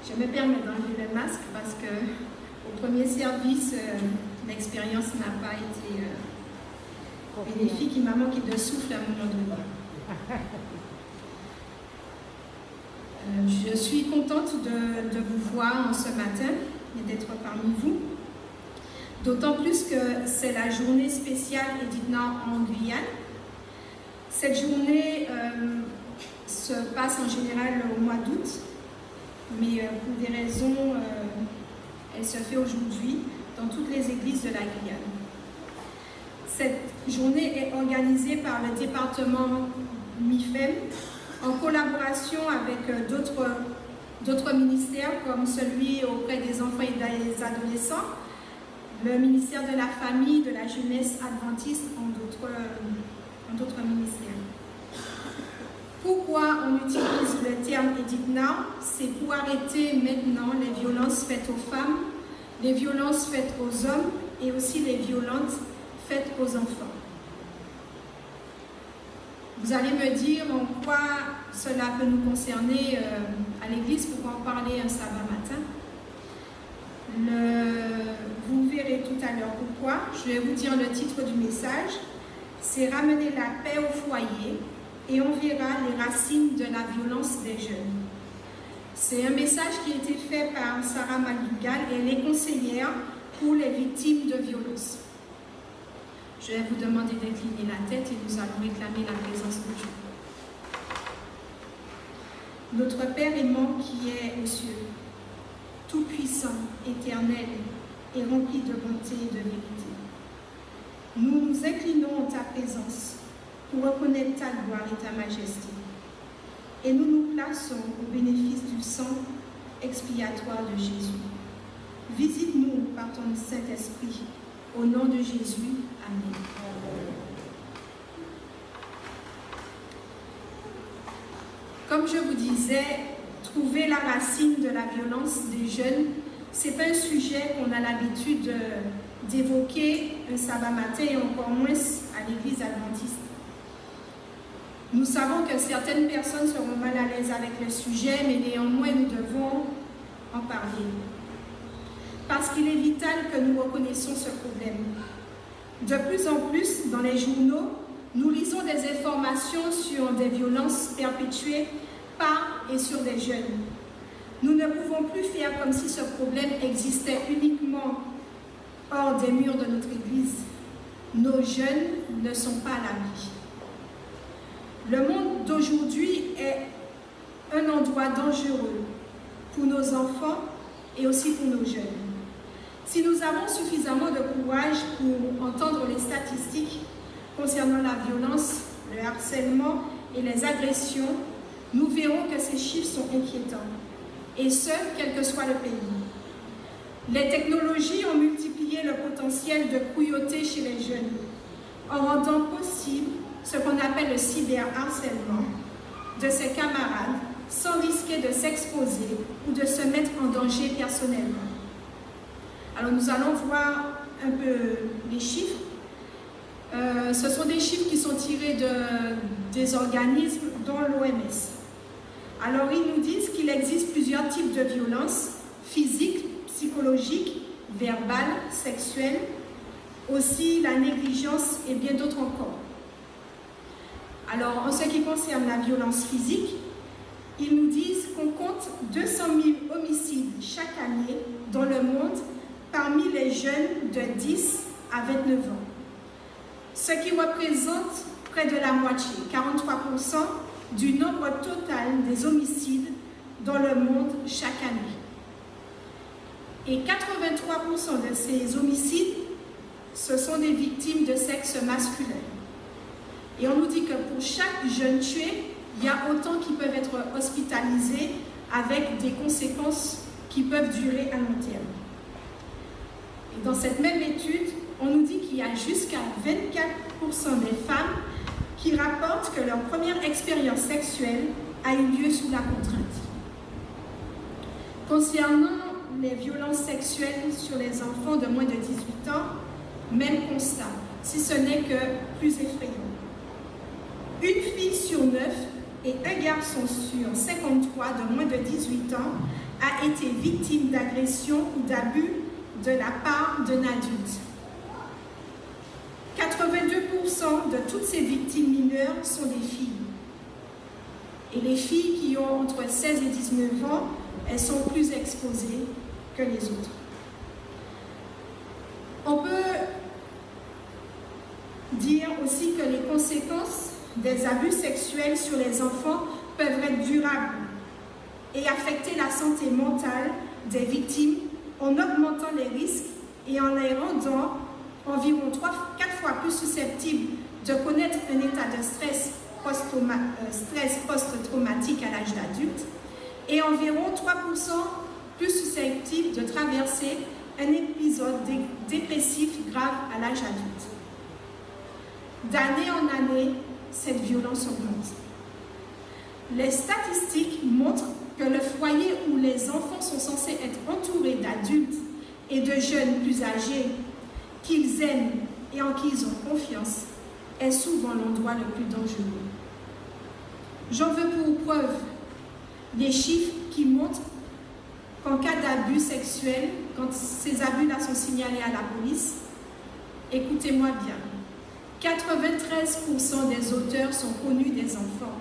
Je me permets d'enlever le masque parce que au premier service, l'expérience n'a pas été bénéfique. Il m'a manqué de souffle à un moment donné. Je suis contente de vous voir en ce matin et d'être parmi vous. D'autant plus que c'est la journée spéciale Edith Nord en Guyane. Cette journée se passe en général au mois d'août, mais pour des raisons, elle se fait aujourd'hui dans toutes les églises de la Guyane. Cette journée est organisée par le département MIFEM en collaboration avec d'autres ministères comme celui auprès des enfants et des adolescents, le ministère de la Famille, de la Jeunesse adventiste, en d'autres ministères. Pourquoi on utilise le terme Edith Now? C'est pour arrêter maintenant les violences faites aux femmes, les violences faites aux hommes et aussi les violences faites aux enfants. Vous allez me dire en quoi cela peut nous concerner à l'église, pourquoi en parler un sabbat matin. Vous verrez tout à l'heure pourquoi. Je vais vous dire le titre du message. C'est « Ramener la paix au foyer » et on verra les racines de la violence des jeunes. C'est un message qui a été fait par Sarah McDougall et elle est conseillère pour les victimes de violences. Je vais vous demander d'incliner la tête et nous allons réclamer la présence de Dieu. Notre Père aimant qui est aux cieux, tout-puissant, éternel et rempli de bonté et de vérité, nous nous inclinons en ta présence pour reconnaître ta gloire et ta majesté. Et nous nous plaçons au bénéfice du sang expiatoire de Jésus. Visite-nous par ton Saint-Esprit. Au nom de Jésus, Amen. Comme je vous disais, trouver la racine de la violence des jeunes, ce n'est pas un sujet qu'on a l'habitude d'évoquer un sabbat matin et encore moins à l'église adventiste. Nous savons que certaines personnes seront mal à l'aise avec le sujet, mais néanmoins nous devons en parler. Parce qu'il est vital que nous reconnaissions ce problème. De plus en plus, dans les journaux, nous lisons des informations sur des violences perpétuées par et sur des jeunes. Nous ne pouvons plus faire comme si ce problème existait uniquement hors des murs de notre Église. Nos jeunes ne sont pas à l'abri. Le monde d'aujourd'hui est un endroit dangereux pour nos enfants et aussi pour nos jeunes. Si nous avons suffisamment de courage pour entendre les statistiques concernant la violence, le harcèlement et les agressions, nous verrons que ces chiffres sont inquiétants, et ce, quel que soit le pays. Les technologies ont multiplié le potentiel de cruauté chez les jeunes, en rendant possible ce qu'on appelle le cyberharcèlement de ses camarades sans risquer de s'exposer ou de se mettre en danger personnellement. Alors nous allons voir un peu les chiffres. Ce sont des chiffres qui sont tirés des organismes dont l'OMS. Alors ils nous disent qu'il existe plusieurs types de violences physiques, psychologiques, verbales, sexuelles, aussi la négligence et bien d'autres encore. Alors en ce qui concerne la violence physique, ils nous disent qu'on compte 200 000 homicides chaque année dans le monde parmi les jeunes de 10 à 29 ans, ce qui représente près de la moitié, 43% du nombre total des homicides dans le monde chaque année. Et 83% de ces homicides, ce sont des victimes de sexe masculin. Et on nous dit que pour chaque jeune tué, il y a autant qui peuvent être hospitalisés avec des conséquences qui peuvent durer à long terme. Et dans cette même étude, on nous dit qu'il y a jusqu'à 24% des femmes qui rapportent que leur première expérience sexuelle a eu lieu sous la contrainte. Concernant les violences sexuelles sur les enfants de moins de 18 ans, même constat, si ce n'est que plus effrayant. Une fille sur 9 et un garçon sur 53 de moins de 18 ans a été victime d'agression ou d'abus de la part d'un adulte. 82% de toutes ces victimes mineures sont des filles. Et les filles qui ont entre 16 et 19 ans, elles sont plus exposées que les autres. On peut dire aussi que les conséquences des abus sexuels sur les enfants peuvent être durables et affecter la santé mentale des victimes en augmentant les risques et en les rendant environ 4 fois plus susceptibles de connaître un état de stress post-traumatique à l'âge d'adulte et environ 3% plus susceptibles de traverser un épisode dépressif grave à l'âge adulte. D'année en année, cette violence augmente. Les statistiques montrent que le foyer où les enfants sont censés être entourés d'adultes et de jeunes plus âgés qu'ils aiment et en qui ils ont confiance est souvent l'endroit le plus dangereux. J'en veux pour preuve des chiffres qui montrent qu'en cas d'abus sexuels, quand ces abus-là sont signalés à la police, écoutez-moi bien, 93% des auteurs sont connus des enfants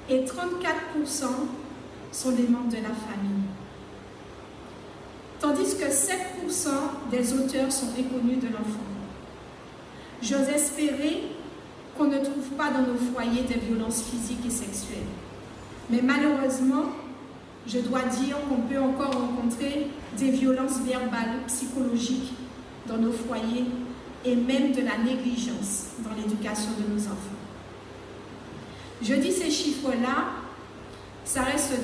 et 34% sont des membres de la famille. Tandis que 7% des auteurs sont inconnus de l'enfant. J'ose espérer qu'on ne trouve pas dans nos foyers des violences physiques et sexuelles. Mais malheureusement, je dois dire qu'on peut encore rencontrer des violences verbales, psychologiques dans nos foyers et même de la négligence dans l'éducation de nos enfants. Je dis ces chiffres-là, ça reste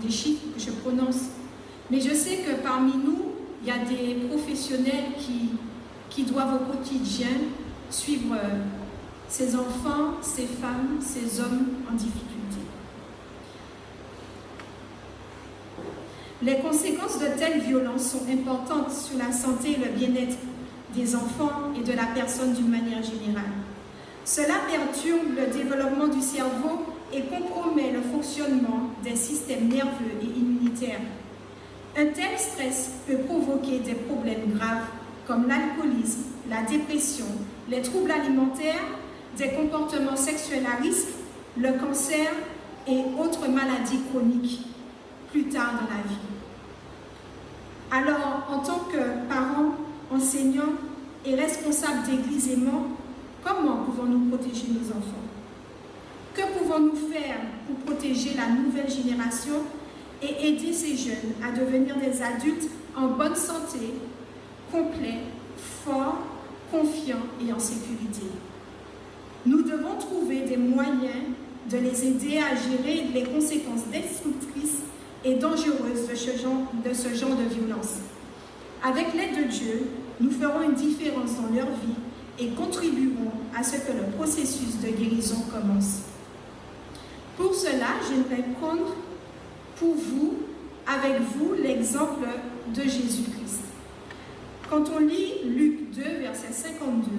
des chiffres que je prononce, mais je sais que parmi nous, il y a des professionnels qui doivent au quotidien suivre ces enfants, ces femmes, ces hommes en difficulté. Les conséquences de telles violences sont importantes sur la santé et le bien-être des enfants et de la personne d'une manière générale. Cela perturbe le développement du cerveau et compromet le fonctionnement des systèmes nerveux et immunitaires. Un tel stress peut provoquer des problèmes graves comme l'alcoolisme, la dépression, les troubles alimentaires, des comportements sexuels à risque, le cancer et autres maladies chroniques plus tard dans la vie. Alors, en tant que parents, enseignants et responsables d'église aimants, comment pouvons-nous protéger nos enfants? Que pouvons-nous faire pour protéger la nouvelle génération et aider ces jeunes à devenir des adultes en bonne santé, complets, forts, confiants et en sécurité? Nous devons trouver des moyens de les aider à gérer les conséquences destructrices et dangereuses de ce genre de violence. Avec l'aide de Dieu, nous ferons une différence dans leur vie et contribuerons à ce que le processus de guérison commence. Pour cela, j'aimerais prendre pour vous, avec vous, l'exemple de Jésus-Christ. Quand on lit Luc 2, verset 52,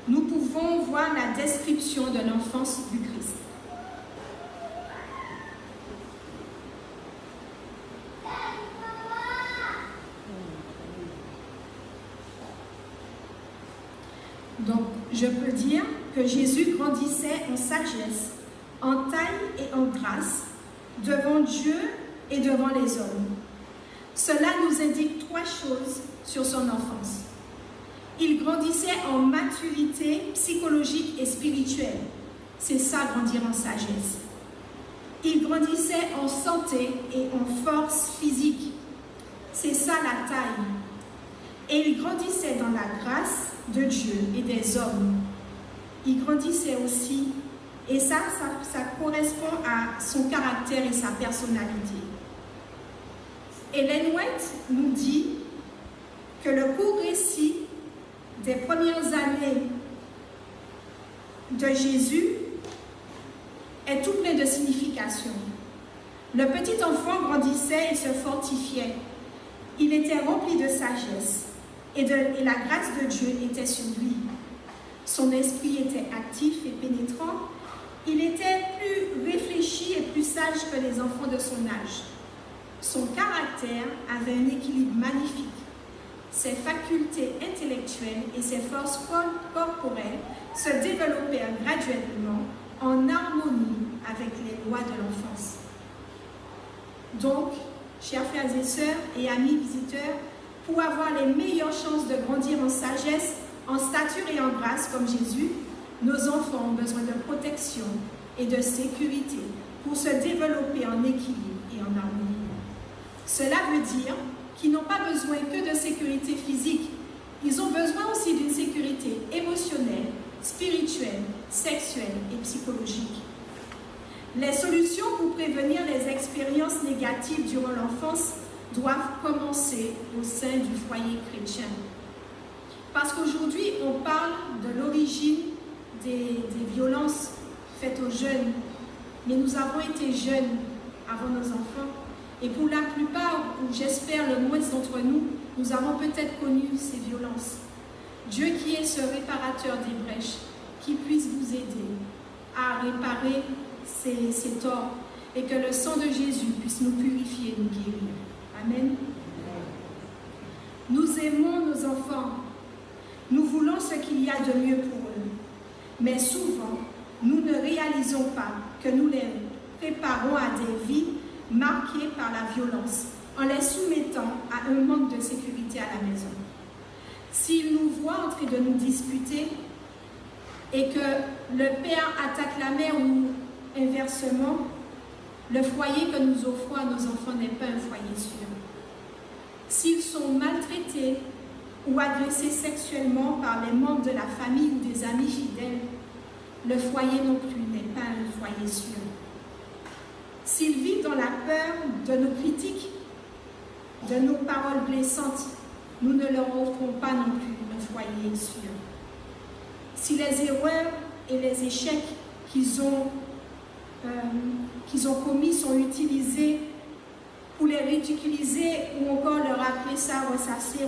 nous pouvons voir la description de l'enfance du Christ. Donc, je peux dire que Jésus grandissait en sagesse, en taille et en grâce, devant Dieu et devant les hommes. Cela nous indique 3 choses sur son enfance. Il grandissait en maturité psychologique et spirituelle. C'est ça, grandir en sagesse. Il grandissait en santé et en force physique. C'est ça la taille. Et il grandissait dans la grâce de Dieu et des hommes. Il grandissait aussi, et ça correspond à son caractère et sa personnalité. Ellen White nous dit que le court récit des premières années de Jésus est tout plein de signification. Le petit enfant grandissait et se fortifiait. Il était rempli de sagesse. et la grâce de Dieu était sur lui. Son esprit était actif et pénétrant. Il était plus réfléchi et plus sage que les enfants de son âge. Son caractère avait un équilibre magnifique. Ses facultés intellectuelles et ses forces corporelles se développèrent graduellement en harmonie avec les lois de l'enfance. Donc, chers frères et sœurs et amis visiteurs, pour avoir les meilleures chances de grandir en sagesse, en stature et en grâce comme Jésus, nos enfants ont besoin de protection et de sécurité pour se développer en équilibre et en harmonie. Cela veut dire qu'ils n'ont pas besoin que de sécurité physique, ils ont besoin aussi d'une sécurité émotionnelle, spirituelle, sexuelle et psychologique. Les solutions pour prévenir les expériences négatives durant l'enfance doivent commencer au sein du foyer chrétien. Parce qu'aujourd'hui, on parle de l'origine des violences faites aux jeunes, mais nous avons été jeunes avant nos enfants, et pour la plupart, ou j'espère le moins d'entre nous, nous avons peut-être connu ces violences. Dieu qui est ce réparateur des brèches, qui puisse vous aider à réparer ces torts, et que le sang de Jésus puisse nous purifier et nous guérir. Amen. Nous aimons nos enfants. Nous voulons ce qu'il y a de mieux pour eux. Mais souvent, nous ne réalisons pas que nous les préparons à des vies marquées par la violence, en les soumettant à un manque de sécurité à la maison. S'ils nous voient en train de nous disputer et que le père attaque la mère ou inversement, le foyer que nous offrons à nos enfants n'est pas un foyer sûr. S'ils sont maltraités ou agressés sexuellement par les membres de la famille ou des amis fidèles, le foyer non plus n'est pas un foyer sûr. S'ils vivent dans la peur de nos critiques, de nos paroles blessantes, nous ne leur offrons pas non plus un foyer sûr. Si les erreurs et les échecs qu'ils ont commis sont utilisés pour les ridiculiser ou encore leur appeler ça ressasser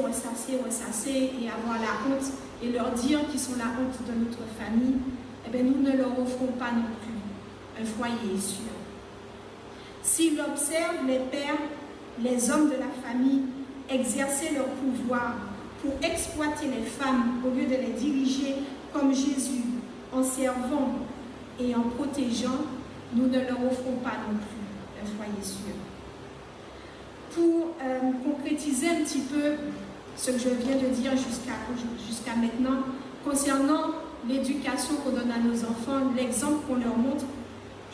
et avoir la honte et leur dire qu'ils sont la honte de notre famille, eh bien nous ne leur offrons pas non plus un foyer sûr. S'ils observent les pères, les hommes de la famille exercer leur pouvoir pour exploiter les femmes au lieu de les diriger comme Jésus en servant et en protégeant, nous ne leur offrons pas non plus un foyer sûr. Pour concrétiser un petit peu ce que je viens de dire jusqu'à maintenant, concernant l'éducation qu'on donne à nos enfants, l'exemple qu'on leur montre,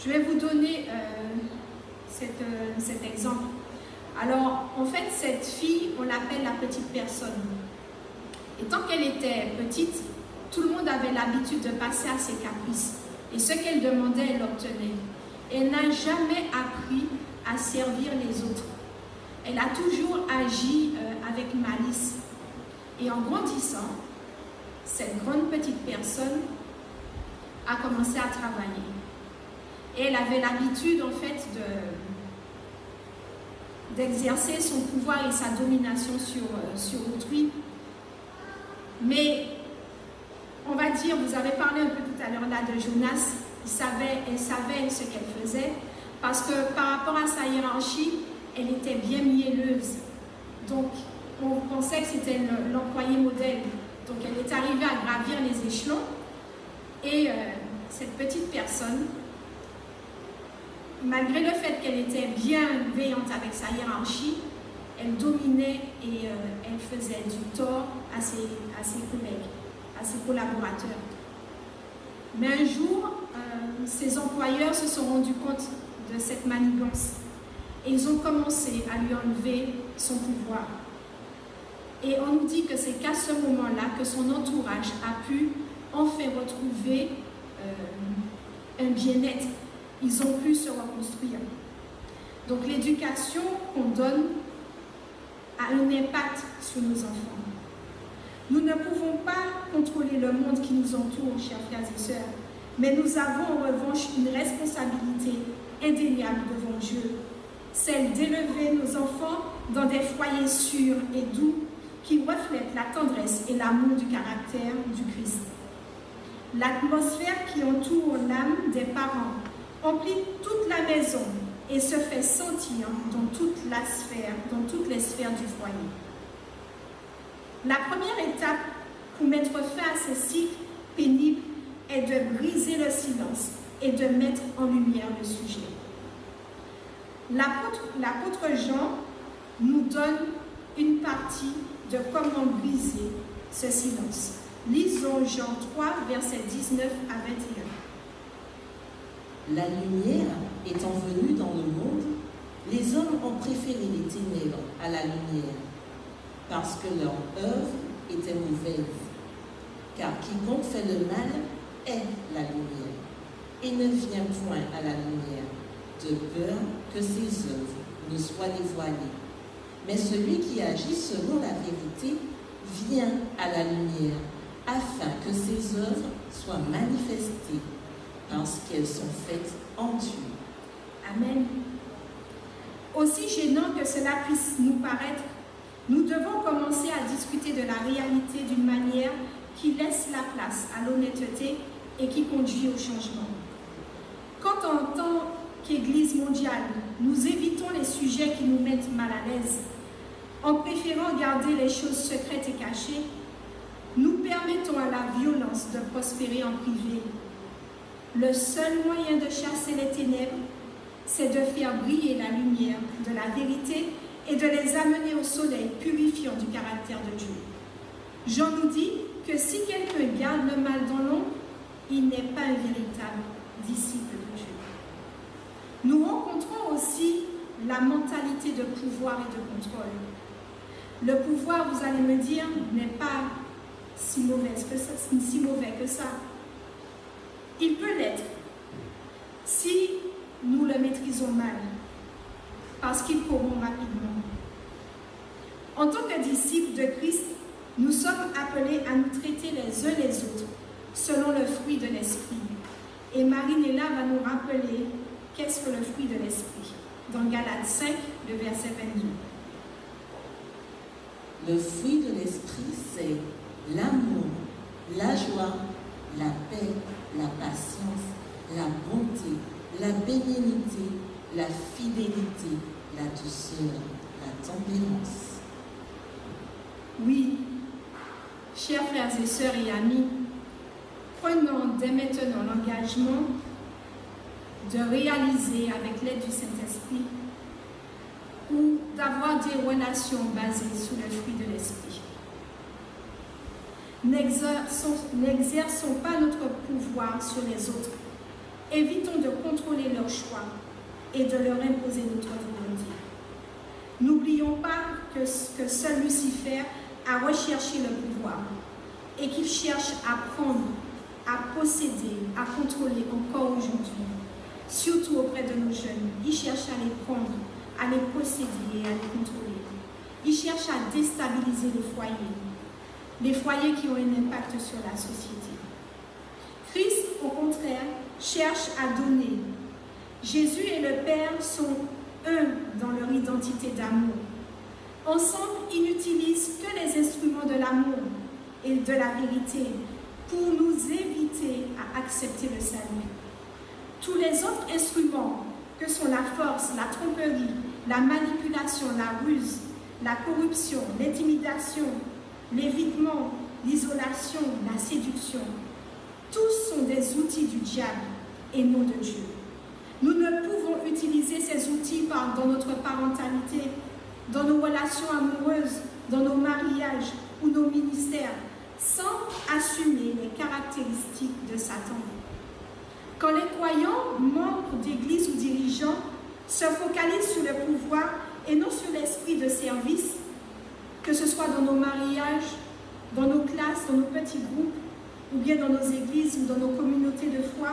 je vais vous donner cet exemple. Alors, en fait, cette fille, on l'appelle la petite personne. Et tant qu'elle était petite, tout le monde avait l'habitude de passer à ses caprices. Et ce qu'elle demandait, elle l'obtenait. Elle n'a jamais appris à servir les autres. Elle a toujours agi avec malice. Et en grandissant, cette grande petite personne a commencé à travailler. Et elle avait l'habitude, en fait, d'exercer son pouvoir et sa domination sur autrui. Mais, on va dire, vous avez parlé un peu tout à l'heure là de Jonas, elle savait ce qu'elle faisait, parce que par rapport à sa hiérarchie, elle était bien mielleuse. Donc, on pensait que c'était l'employé modèle. Donc, elle est arrivée à gravir les échelons. Et cette petite personne, malgré le fait qu'elle était bienveillante avec sa hiérarchie, elle dominait et elle faisait du tort à ses collègues, à ses collaborateurs. Mais un jour, ses employeurs se sont rendus compte de cette manigance et ils ont commencé à lui enlever son pouvoir. Et on nous dit que c'est qu'à ce moment-là que son entourage a pu enfin retrouver un bien-être. Ils ont pu se reconstruire. Donc l'éducation qu'on donne a un impact sur nos enfants. Nous ne pouvons pas contrôler le monde qui nous entoure, chers frères et sœurs, mais nous avons en revanche une responsabilité indéniable devant Dieu, celle d'élever nos enfants dans des foyers sûrs et doux qui reflète la tendresse et l'amour du caractère du Christ. L'atmosphère qui entoure l'âme des parents emplit toute la maison et se fait sentir dans toutes les sphères du foyer. La première étape pour mettre fin à ce cycle pénible est de briser le silence et de mettre en lumière le sujet. L'apôtre Jean nous donne une partie de comment briser ce silence. Lisons Jean 3, versets 19 à 21. La lumière étant venue dans le monde, les hommes ont préféré les ténèbres à la lumière, parce que leur œuvre était mauvaise. Car quiconque fait le mal est la lumière, et ne vient point à la lumière, de peur que ses œuvres ne soient dévoilées. Mais celui qui agit selon la vérité vient à la lumière, afin que ses œuvres soient manifestées, parce qu'elles sont faites en Dieu. Amen. Aussi gênant que cela puisse nous paraître, nous devons commencer à discuter de la réalité d'une manière qui laisse la place à l'honnêteté et qui conduit au changement. Quand en tant qu'Église mondiale, nous évitons les sujets qui nous mettent mal à l'aise, en préférant garder les choses secrètes et cachées, nous permettons à la violence de prospérer en privé. Le seul moyen de chasser les ténèbres, c'est de faire briller la lumière de la vérité et de les amener au soleil purifiant du caractère de Dieu. Jean nous dit que si quelqu'un garde le mal dans l'ombre, il n'est pas un véritable disciple de Dieu. Nous rencontrons aussi la mentalité de pouvoir et de contrôle. Le pouvoir, vous allez me dire, n'est pas si mauvais que ça. Il peut l'être si nous le maîtrisons mal, parce qu'il corrompt rapidement. En tant que disciples de Christ, nous sommes appelés à nous traiter les uns les autres selon le fruit de l'esprit. Et Marinella va nous rappeler qu'est-ce que le fruit de l'esprit dans Galates 5, le verset 22. Le fruit de l'esprit, c'est l'amour, la joie, la paix, la patience, la bonté, la bénignité, la fidélité, la douceur, la tempérance. Oui, chers frères et sœurs et amis, prenons dès maintenant l'engagement de réaliser avec l'aide du Saint-Esprit ou d'avoir des relations basées sur le fruit de l'Esprit. N'exerçons pas notre pouvoir sur les autres. Évitons de contrôler leurs choix et de leur imposer notre volonté. N'oublions pas que seul Lucifer a recherché le pouvoir et qu'il cherche à prendre, à posséder, à contrôler encore aujourd'hui. Surtout auprès de nos jeunes, il cherche à les prendre, à les posséder et à les contrôler. Il cherche à déstabiliser les foyers qui ont un impact sur la société. Christ, au contraire, cherche à donner. Jésus et le Père sont un dans leur identité d'amour. Ensemble, ils n'utilisent que les instruments de l'amour et de la vérité pour nous éviter à accepter le salut. Tous les autres instruments, que sont la force, la tromperie, la manipulation, la ruse, la corruption, l'intimidation, l'évitement, l'isolation, la séduction, tous sont des outils du diable et non de Dieu. Nous ne pouvons utiliser ces outils dans notre parentalité, dans nos relations amoureuses, dans nos mariages ou nos ministères, sans assumer les caractéristiques de Satan. Quand les croyants, membres d'église ou dirigeants, se focalisent sur le pouvoir et non sur l'esprit de service, que ce soit dans nos mariages, dans nos classes, dans nos petits groupes, ou bien dans nos églises ou dans nos communautés de foi,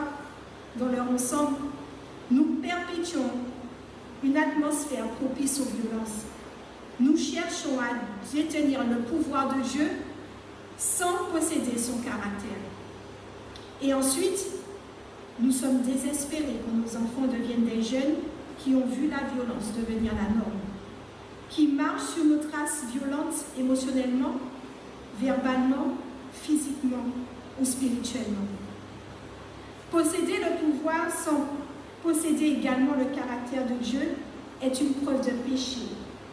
dans leur ensemble, nous perpétuons une atmosphère propice aux violences. Nous cherchons à détenir le pouvoir de Dieu sans posséder son caractère. Et ensuite, nous sommes désespérés quand nos enfants deviennent des jeunes qui ont vu la violence devenir la norme. qui marche sur nos traces violentes émotionnellement, verbalement, physiquement ou spirituellement. Posséder le pouvoir sans posséder également le caractère de Dieu est une preuve de péché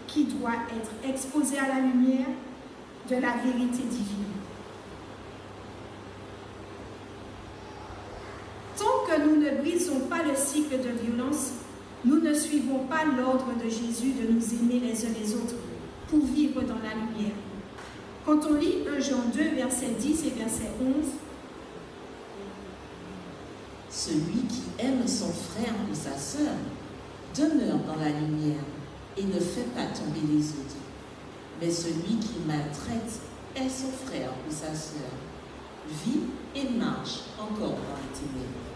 qui doit être exposée à la lumière de la vérité divine. Tant que nous ne brisons pas le cycle de violence, nous ne suivons pas l'ordre de Jésus de nous aimer les uns les autres pour vivre dans la lumière. Quand on lit 1 Jean 2, verset 10 et verset 11, celui qui aime son frère ou sa sœur demeure dans la lumière et ne fait pas tomber les autres. Mais celui qui maltraite est son frère ou sa sœur, vit et marche encore dans les ténèbres.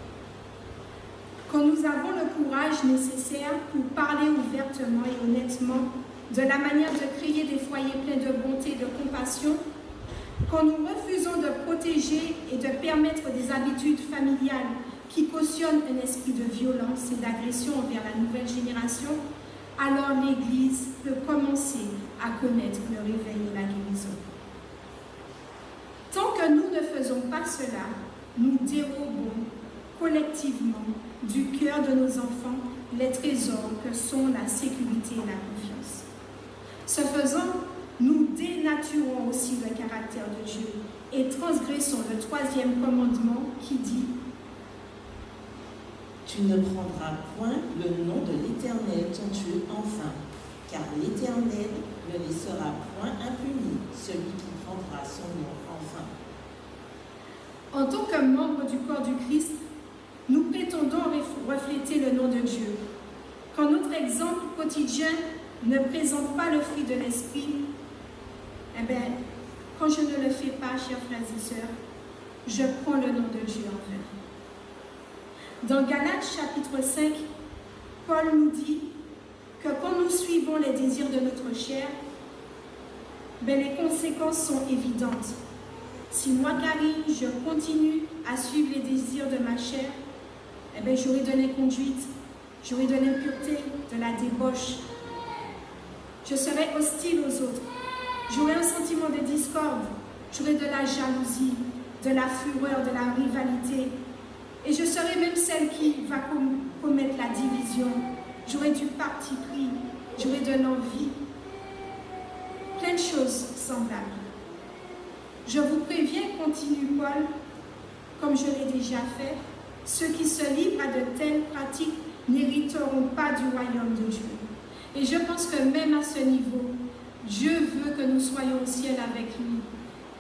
Quand nous avons le courage nécessaire pour parler ouvertement et honnêtement de la manière de créer des foyers pleins de bonté et de compassion, quand nous refusons de protéger et de permettre des habitudes familiales qui cautionnent un esprit de violence et d'agression envers la nouvelle génération, alors l'Église peut commencer à connaître le réveil et la guérison. Tant que nous ne faisons pas cela, nous dérobons collectivement du cœur de nos enfants les trésors que sont la sécurité et la confiance. Ce faisant, nous dénaturons aussi le caractère de Dieu et transgressons le 3e commandement qui dit « Tu ne prendras point le nom de l'Éternel ton Dieu en vain, car l'Éternel ne laissera point impuni celui qui prendra son nom en vain. » En tant que membres du corps du Christ, nous prétendons refléter le nom de Dieu. Quand notre exemple quotidien ne présente pas le fruit de l'esprit, eh bien, quand je ne le fais pas, chers frères et sœurs, je prends le nom de Dieu en vain. Dans Galates chapitre 5, Paul nous dit que quand nous suivons les désirs de notre chair, ben les conséquences sont évidentes. Si moi, Karine, je continue à suivre les désirs de ma chair, eh ben, j'aurai de l'inconduite, j'aurai de l'impureté, de la débauche. Je serai hostile aux autres. J'aurai un sentiment de discorde, j'aurai de la jalousie, de la fureur, de la rivalité. Et je serai même celle qui va commettre la division. J'aurai du parti pris, j'aurai de l'envie. Plein de choses semblables. Je vous préviens, continue Paul, comme je l'ai déjà fait, ceux qui se livrent à de telles pratiques n'hériteront pas du royaume de Dieu. Et je pense que même à ce niveau, Dieu veut que nous soyons au ciel avec lui.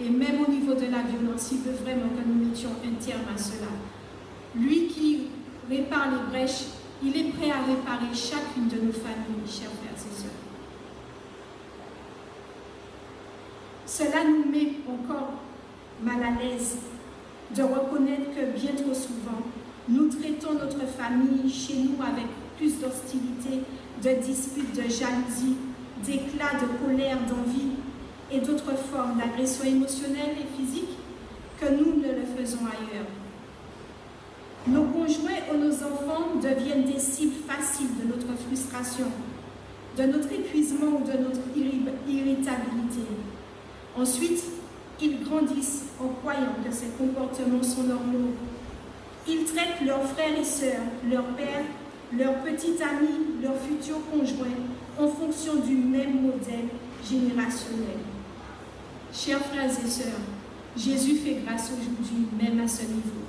Et même au niveau de la violence, il veut vraiment que nous mettions un terme à cela. Lui qui répare les brèches, il est prêt à réparer chacune de nos familles, chers frères et sœurs. Cela nous met encore mal à l'aise de reconnaître que bien trop souvent, nous traitons notre famille chez nous avec plus d'hostilité, de disputes, de jalousie, d'éclats, de colère, d'envie et d'autres formes d'agression émotionnelle et physique que nous ne le faisons ailleurs. Nos conjoints ou nos enfants deviennent des cibles faciles de notre frustration, de notre épuisement ou de notre irritabilité. Ensuite, ils grandissent en croyant que ces comportements sont normaux. Ils traitent leurs frères et sœurs, leur père, leurs petits amis, leurs futurs conjoints en fonction du même modèle générationnel. Chers frères et sœurs, Jésus fait grâce aujourd'hui, même à ce niveau.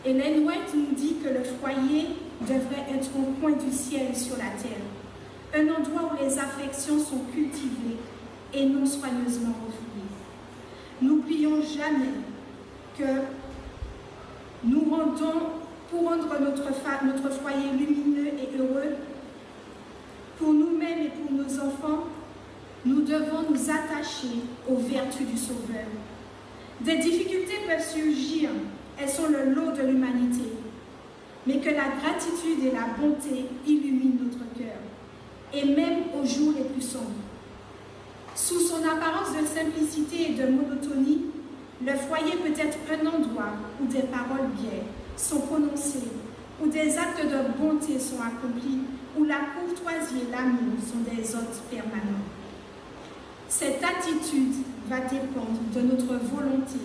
Ellen White nous dit que le foyer devrait être au point du ciel sur la terre, un endroit où les affections sont cultivées et non soigneusement refoulées. N'oublions jamais que nous rendons, pour rendre notre foyer lumineux et heureux, pour nous-mêmes et pour nos enfants, nous devons nous attacher aux vertus du Sauveur. Des difficultés peuvent surgir, elles sont le lot de l'humanité, mais que la gratitude et la bonté illuminent notre cœur, et même aux jours les plus sombres. Sous son apparence de simplicité et de monotonie, le foyer peut être un endroit où des paroles gaies sont prononcées, où des actes de bonté sont accomplis, où la courtoisie et l'amour sont des hôtes permanents. Cette attitude va dépendre de notre volonté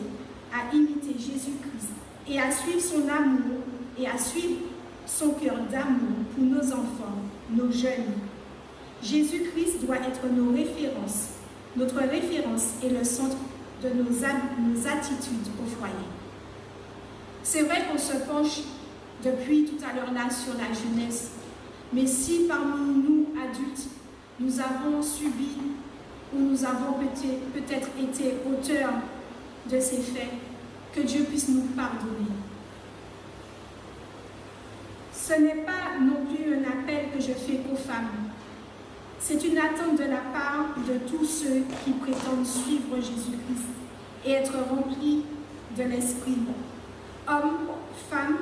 à imiter Jésus-Christ et à suivre son amour et à suivre son cœur d'amour pour nos enfants, nos jeunes. Jésus-Christ doit être nos références. Notre référence est le centre de nos attitudes au foyer. C'est vrai qu'on se penche depuis tout à l'heure là sur la jeunesse, mais si parmi nous, adultes, nous avons subi ou nous avons peut-être été auteurs de ces faits, que Dieu puisse nous pardonner. Ce n'est pas non plus un appel que je fais aux femmes. C'est une attente de la part de tous ceux qui prétendent suivre Jésus-Christ et être remplis de l'Esprit. Hommes, femmes,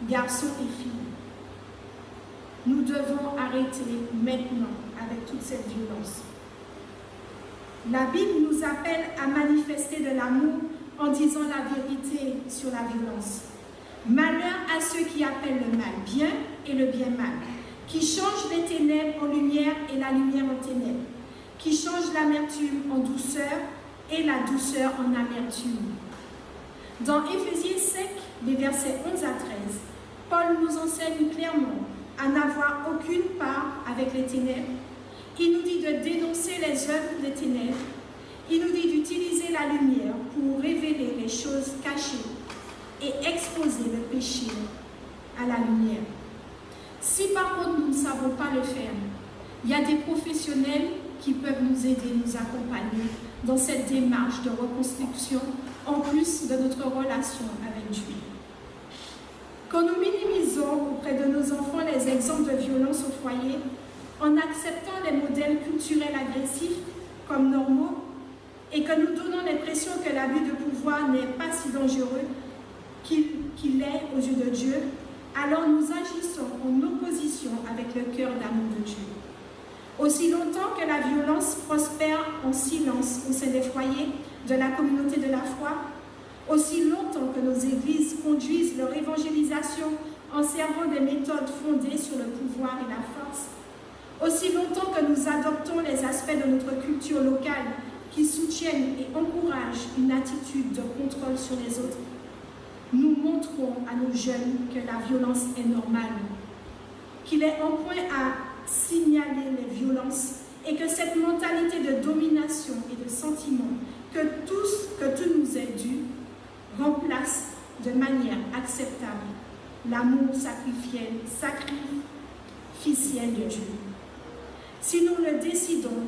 garçons et filles. Nous devons arrêter maintenant avec toute cette violence. La Bible nous appelle à manifester de l'amour en disant la vérité sur la violence. Malheur à ceux qui appellent le mal bien et le bien mal, qui changent les ténèbres en lumière et la lumière en ténèbres, qui changent l'amertume en douceur et la douceur en amertume. Dans Éphésiens 5, les versets 11 à 13, Paul nous enseigne clairement à n'avoir aucune part avec les ténèbres. Il nous dit de dénoncer les œuvres des ténèbres. Il nous dit d'utiliser la lumière pour révéler les choses cachées et exposer le péché à la lumière. Si par contre nous ne savons pas le faire, il y a des professionnels qui peuvent nous aider, nous accompagner dans cette démarche de reconstruction, en plus de notre relation avec Dieu. Quand nous minimisons auprès de nos enfants les exemples de violence au foyer, en acceptant les modèles culturels agressifs comme normaux, et que nous donnons l'impression que l'abus de pouvoir n'est pas si dangereux qu'il est aux yeux de Dieu, alors nous agissons en opposition avec le cœur d'amour de Dieu. Aussi longtemps que la violence prospère en silence au sein des foyers de la communauté de la foi, aussi longtemps que nos églises conduisent leur évangélisation en servant des méthodes fondées sur le pouvoir et la force, aussi longtemps que nous adoptons les aspects de notre culture locale qui soutiennent et encouragent une attitude de contrôle sur les autres, nous montrons à nos jeunes que la violence est normale, qu'il est en point à signaler les violences et que cette mentalité de domination et de sentiment que tout nous est dû remplace de manière acceptable l'amour sacrificiel de Dieu. Si nous le décidons,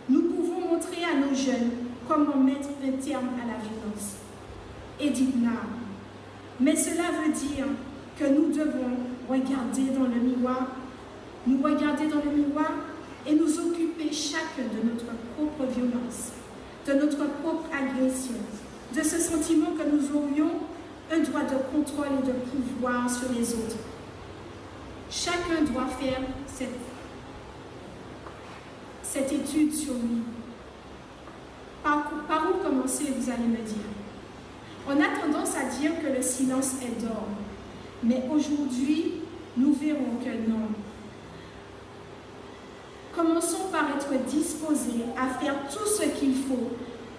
nous pouvons montrer à nos jeunes comment mettre un terme à la violence. Edith Nar. Mais cela veut dire que nous devons regarder dans le miroir, et nous occuper chacun de notre propre violence, de notre propre agression, de ce sentiment que nous aurions un droit de contrôle et de pouvoir sur les autres. Chacun doit faire cette étude sur lui. Par où commencer, vous allez me dire? On a tendance à dire que le silence est d'or, mais aujourd'hui, nous verrons que non. Commençons par être disposés à faire tout ce qu'il faut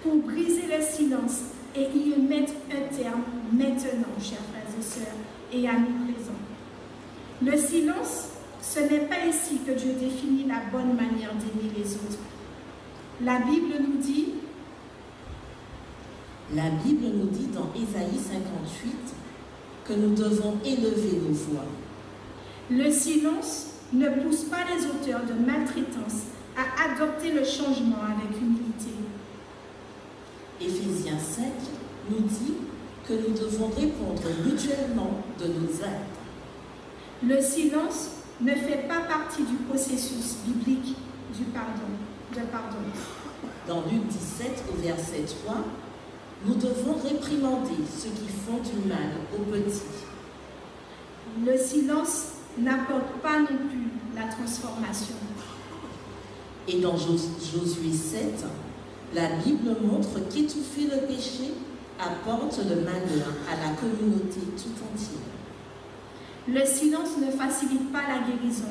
pour briser le silence et y mettre un terme maintenant, chers frères et sœurs et amis présents. Le silence, ce n'est pas ici que Dieu définit la bonne manière d'aimer les autres. La Bible nous dit dans Ésaïe 58 que nous devons élever nos voix. Le silence ne pousse pas les auteurs de maltraitance à adopter le changement avec humilité. Éphésiens 5 nous dit que nous devons répondre mutuellement de nos actes. Le silence ne fait pas partie du processus biblique de pardon. Dans Luc 17, au verset 3, nous devons réprimander ceux qui font du mal aux petits. Le silence n'apporte pas non plus la transformation. Et dans Josué 7, la Bible montre qu'étouffer le péché apporte le malheur à la communauté tout entière. Le silence ne facilite pas la guérison.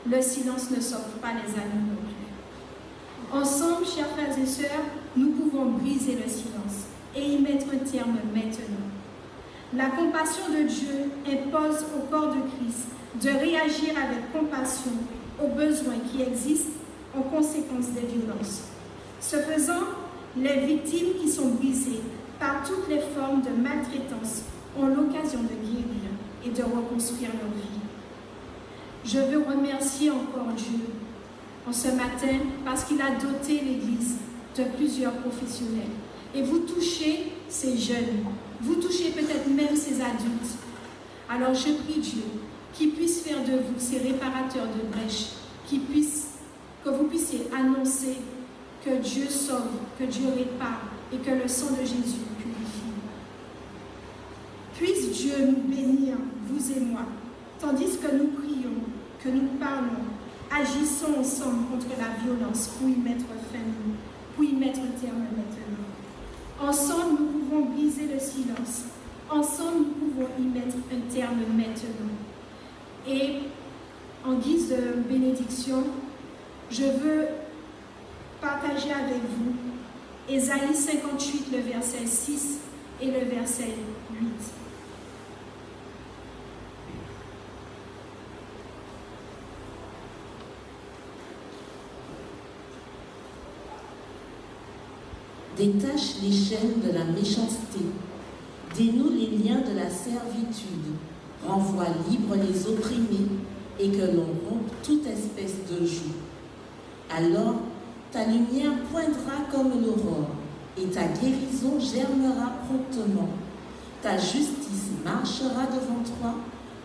Le silence ne sauve pas les amis non plus. Ensemble, chers frères et sœurs, nous pouvons briser le silence et y mettre un terme maintenant. La compassion de Dieu impose au corps de Christ de réagir avec compassion aux besoins qui existent en conséquence des violences. Ce faisant, les victimes qui sont brisées par toutes les formes de maltraitance ont l'occasion de guérir et de reconstruire leur vie. Je veux remercier encore Dieu en ce matin parce qu'il a doté l'Église de plusieurs professionnels. Et vous touchez ces jeunes, vous touchez peut-être même ces adultes. Alors je prie Dieu qu'il puisse faire de vous ces réparateurs de brèches, que vous puissiez annoncer que Dieu sauve, que Dieu répare et que le sang de Jésus purifie. Puisse Dieu nous bénir, vous et moi, tandis que nous prions, que nous parlons, agissons ensemble contre la violence pour y mettre fin, pour y mettre un terme maintenant. Ensemble, nous pouvons briser le silence. Ensemble, nous pouvons y mettre un terme maintenant. Et en guise de bénédiction, je veux partager avec vous Ésaïe 58, le verset 6 et le verset 8. Détache les chaînes de la méchanceté, dénoue les liens de la servitude, renvoie libres les opprimés et que l'on rompe toute espèce de joug. Alors, ta lumière poindra comme l'aurore et ta guérison germera promptement. Ta justice marchera devant toi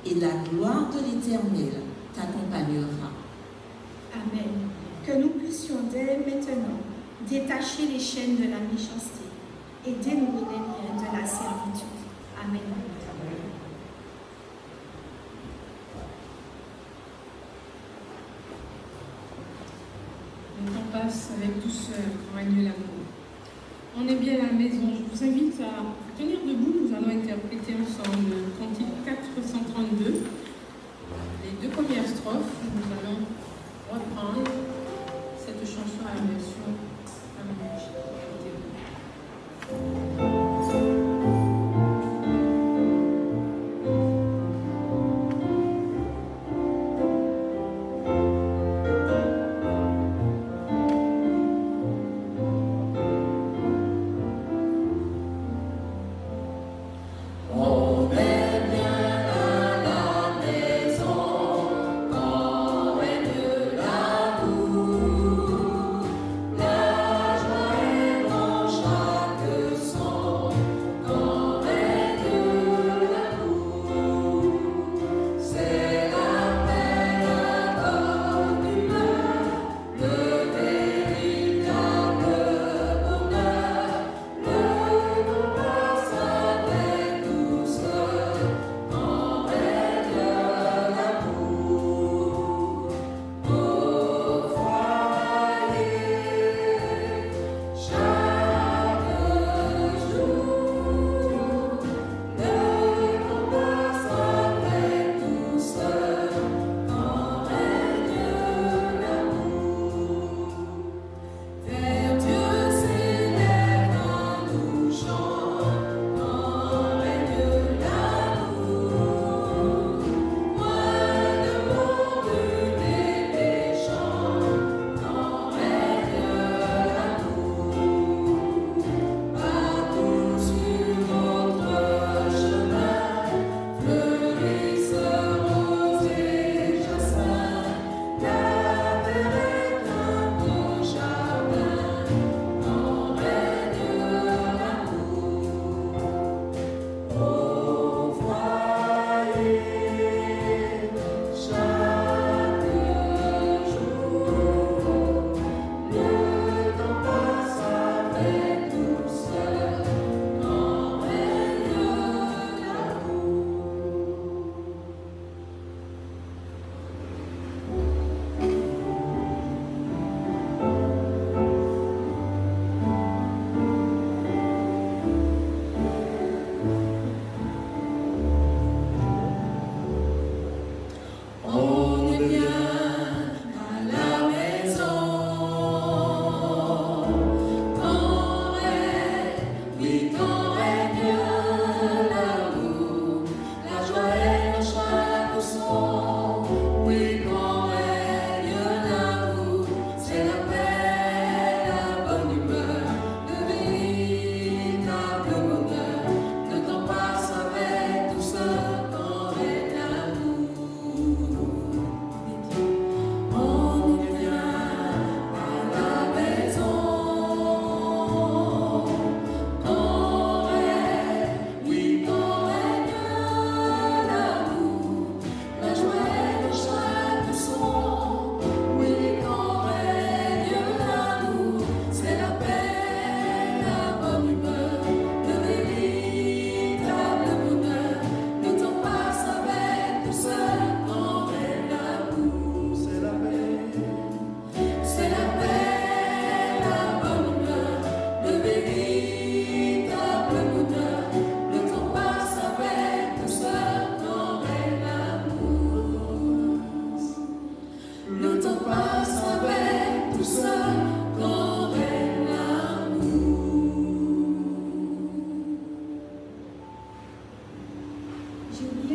et la gloire de l'Éternel t'accompagnera. Amen. Que nous puissions dès maintenant détacher les chaînes de la méchanceté et dénouer les liens de la servitude. Amen. Le temps passe avec douceur, règne l'amour. On est bien à la maison. Je vous invite à tenir debout. Nous allons interpréter ensemble le cantique 432. Les deux premières strophes, nous allons reprendre cette chanson à la version arrangée. On est bien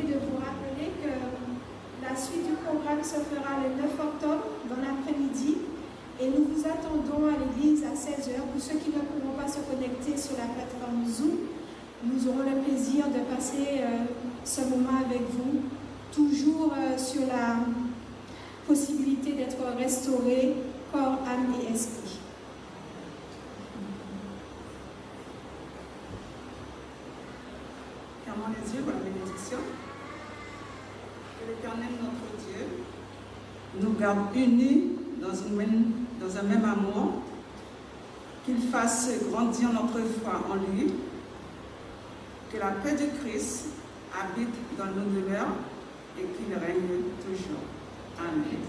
oublié de vous rappeler que la suite du programme se fera le 9 octobre dans l'après-midi et nous vous attendons à l'église à 16h. Pour ceux qui ne pourront pas se connecter sur la plateforme Zoom, nous aurons le plaisir de passer ce moment avec vous, toujours sur la possibilité d'être restauré, corps, âme et esprit. Fermons les yeux pour la bénédiction. Que l'Éternel, notre Dieu, nous garde unis dans un même amour, qu'il fasse grandir notre foi en lui, que la paix de Christ habite dans nos demeures et qu'il règne toujours. Amen.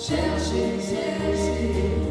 Cherchez, cherchez,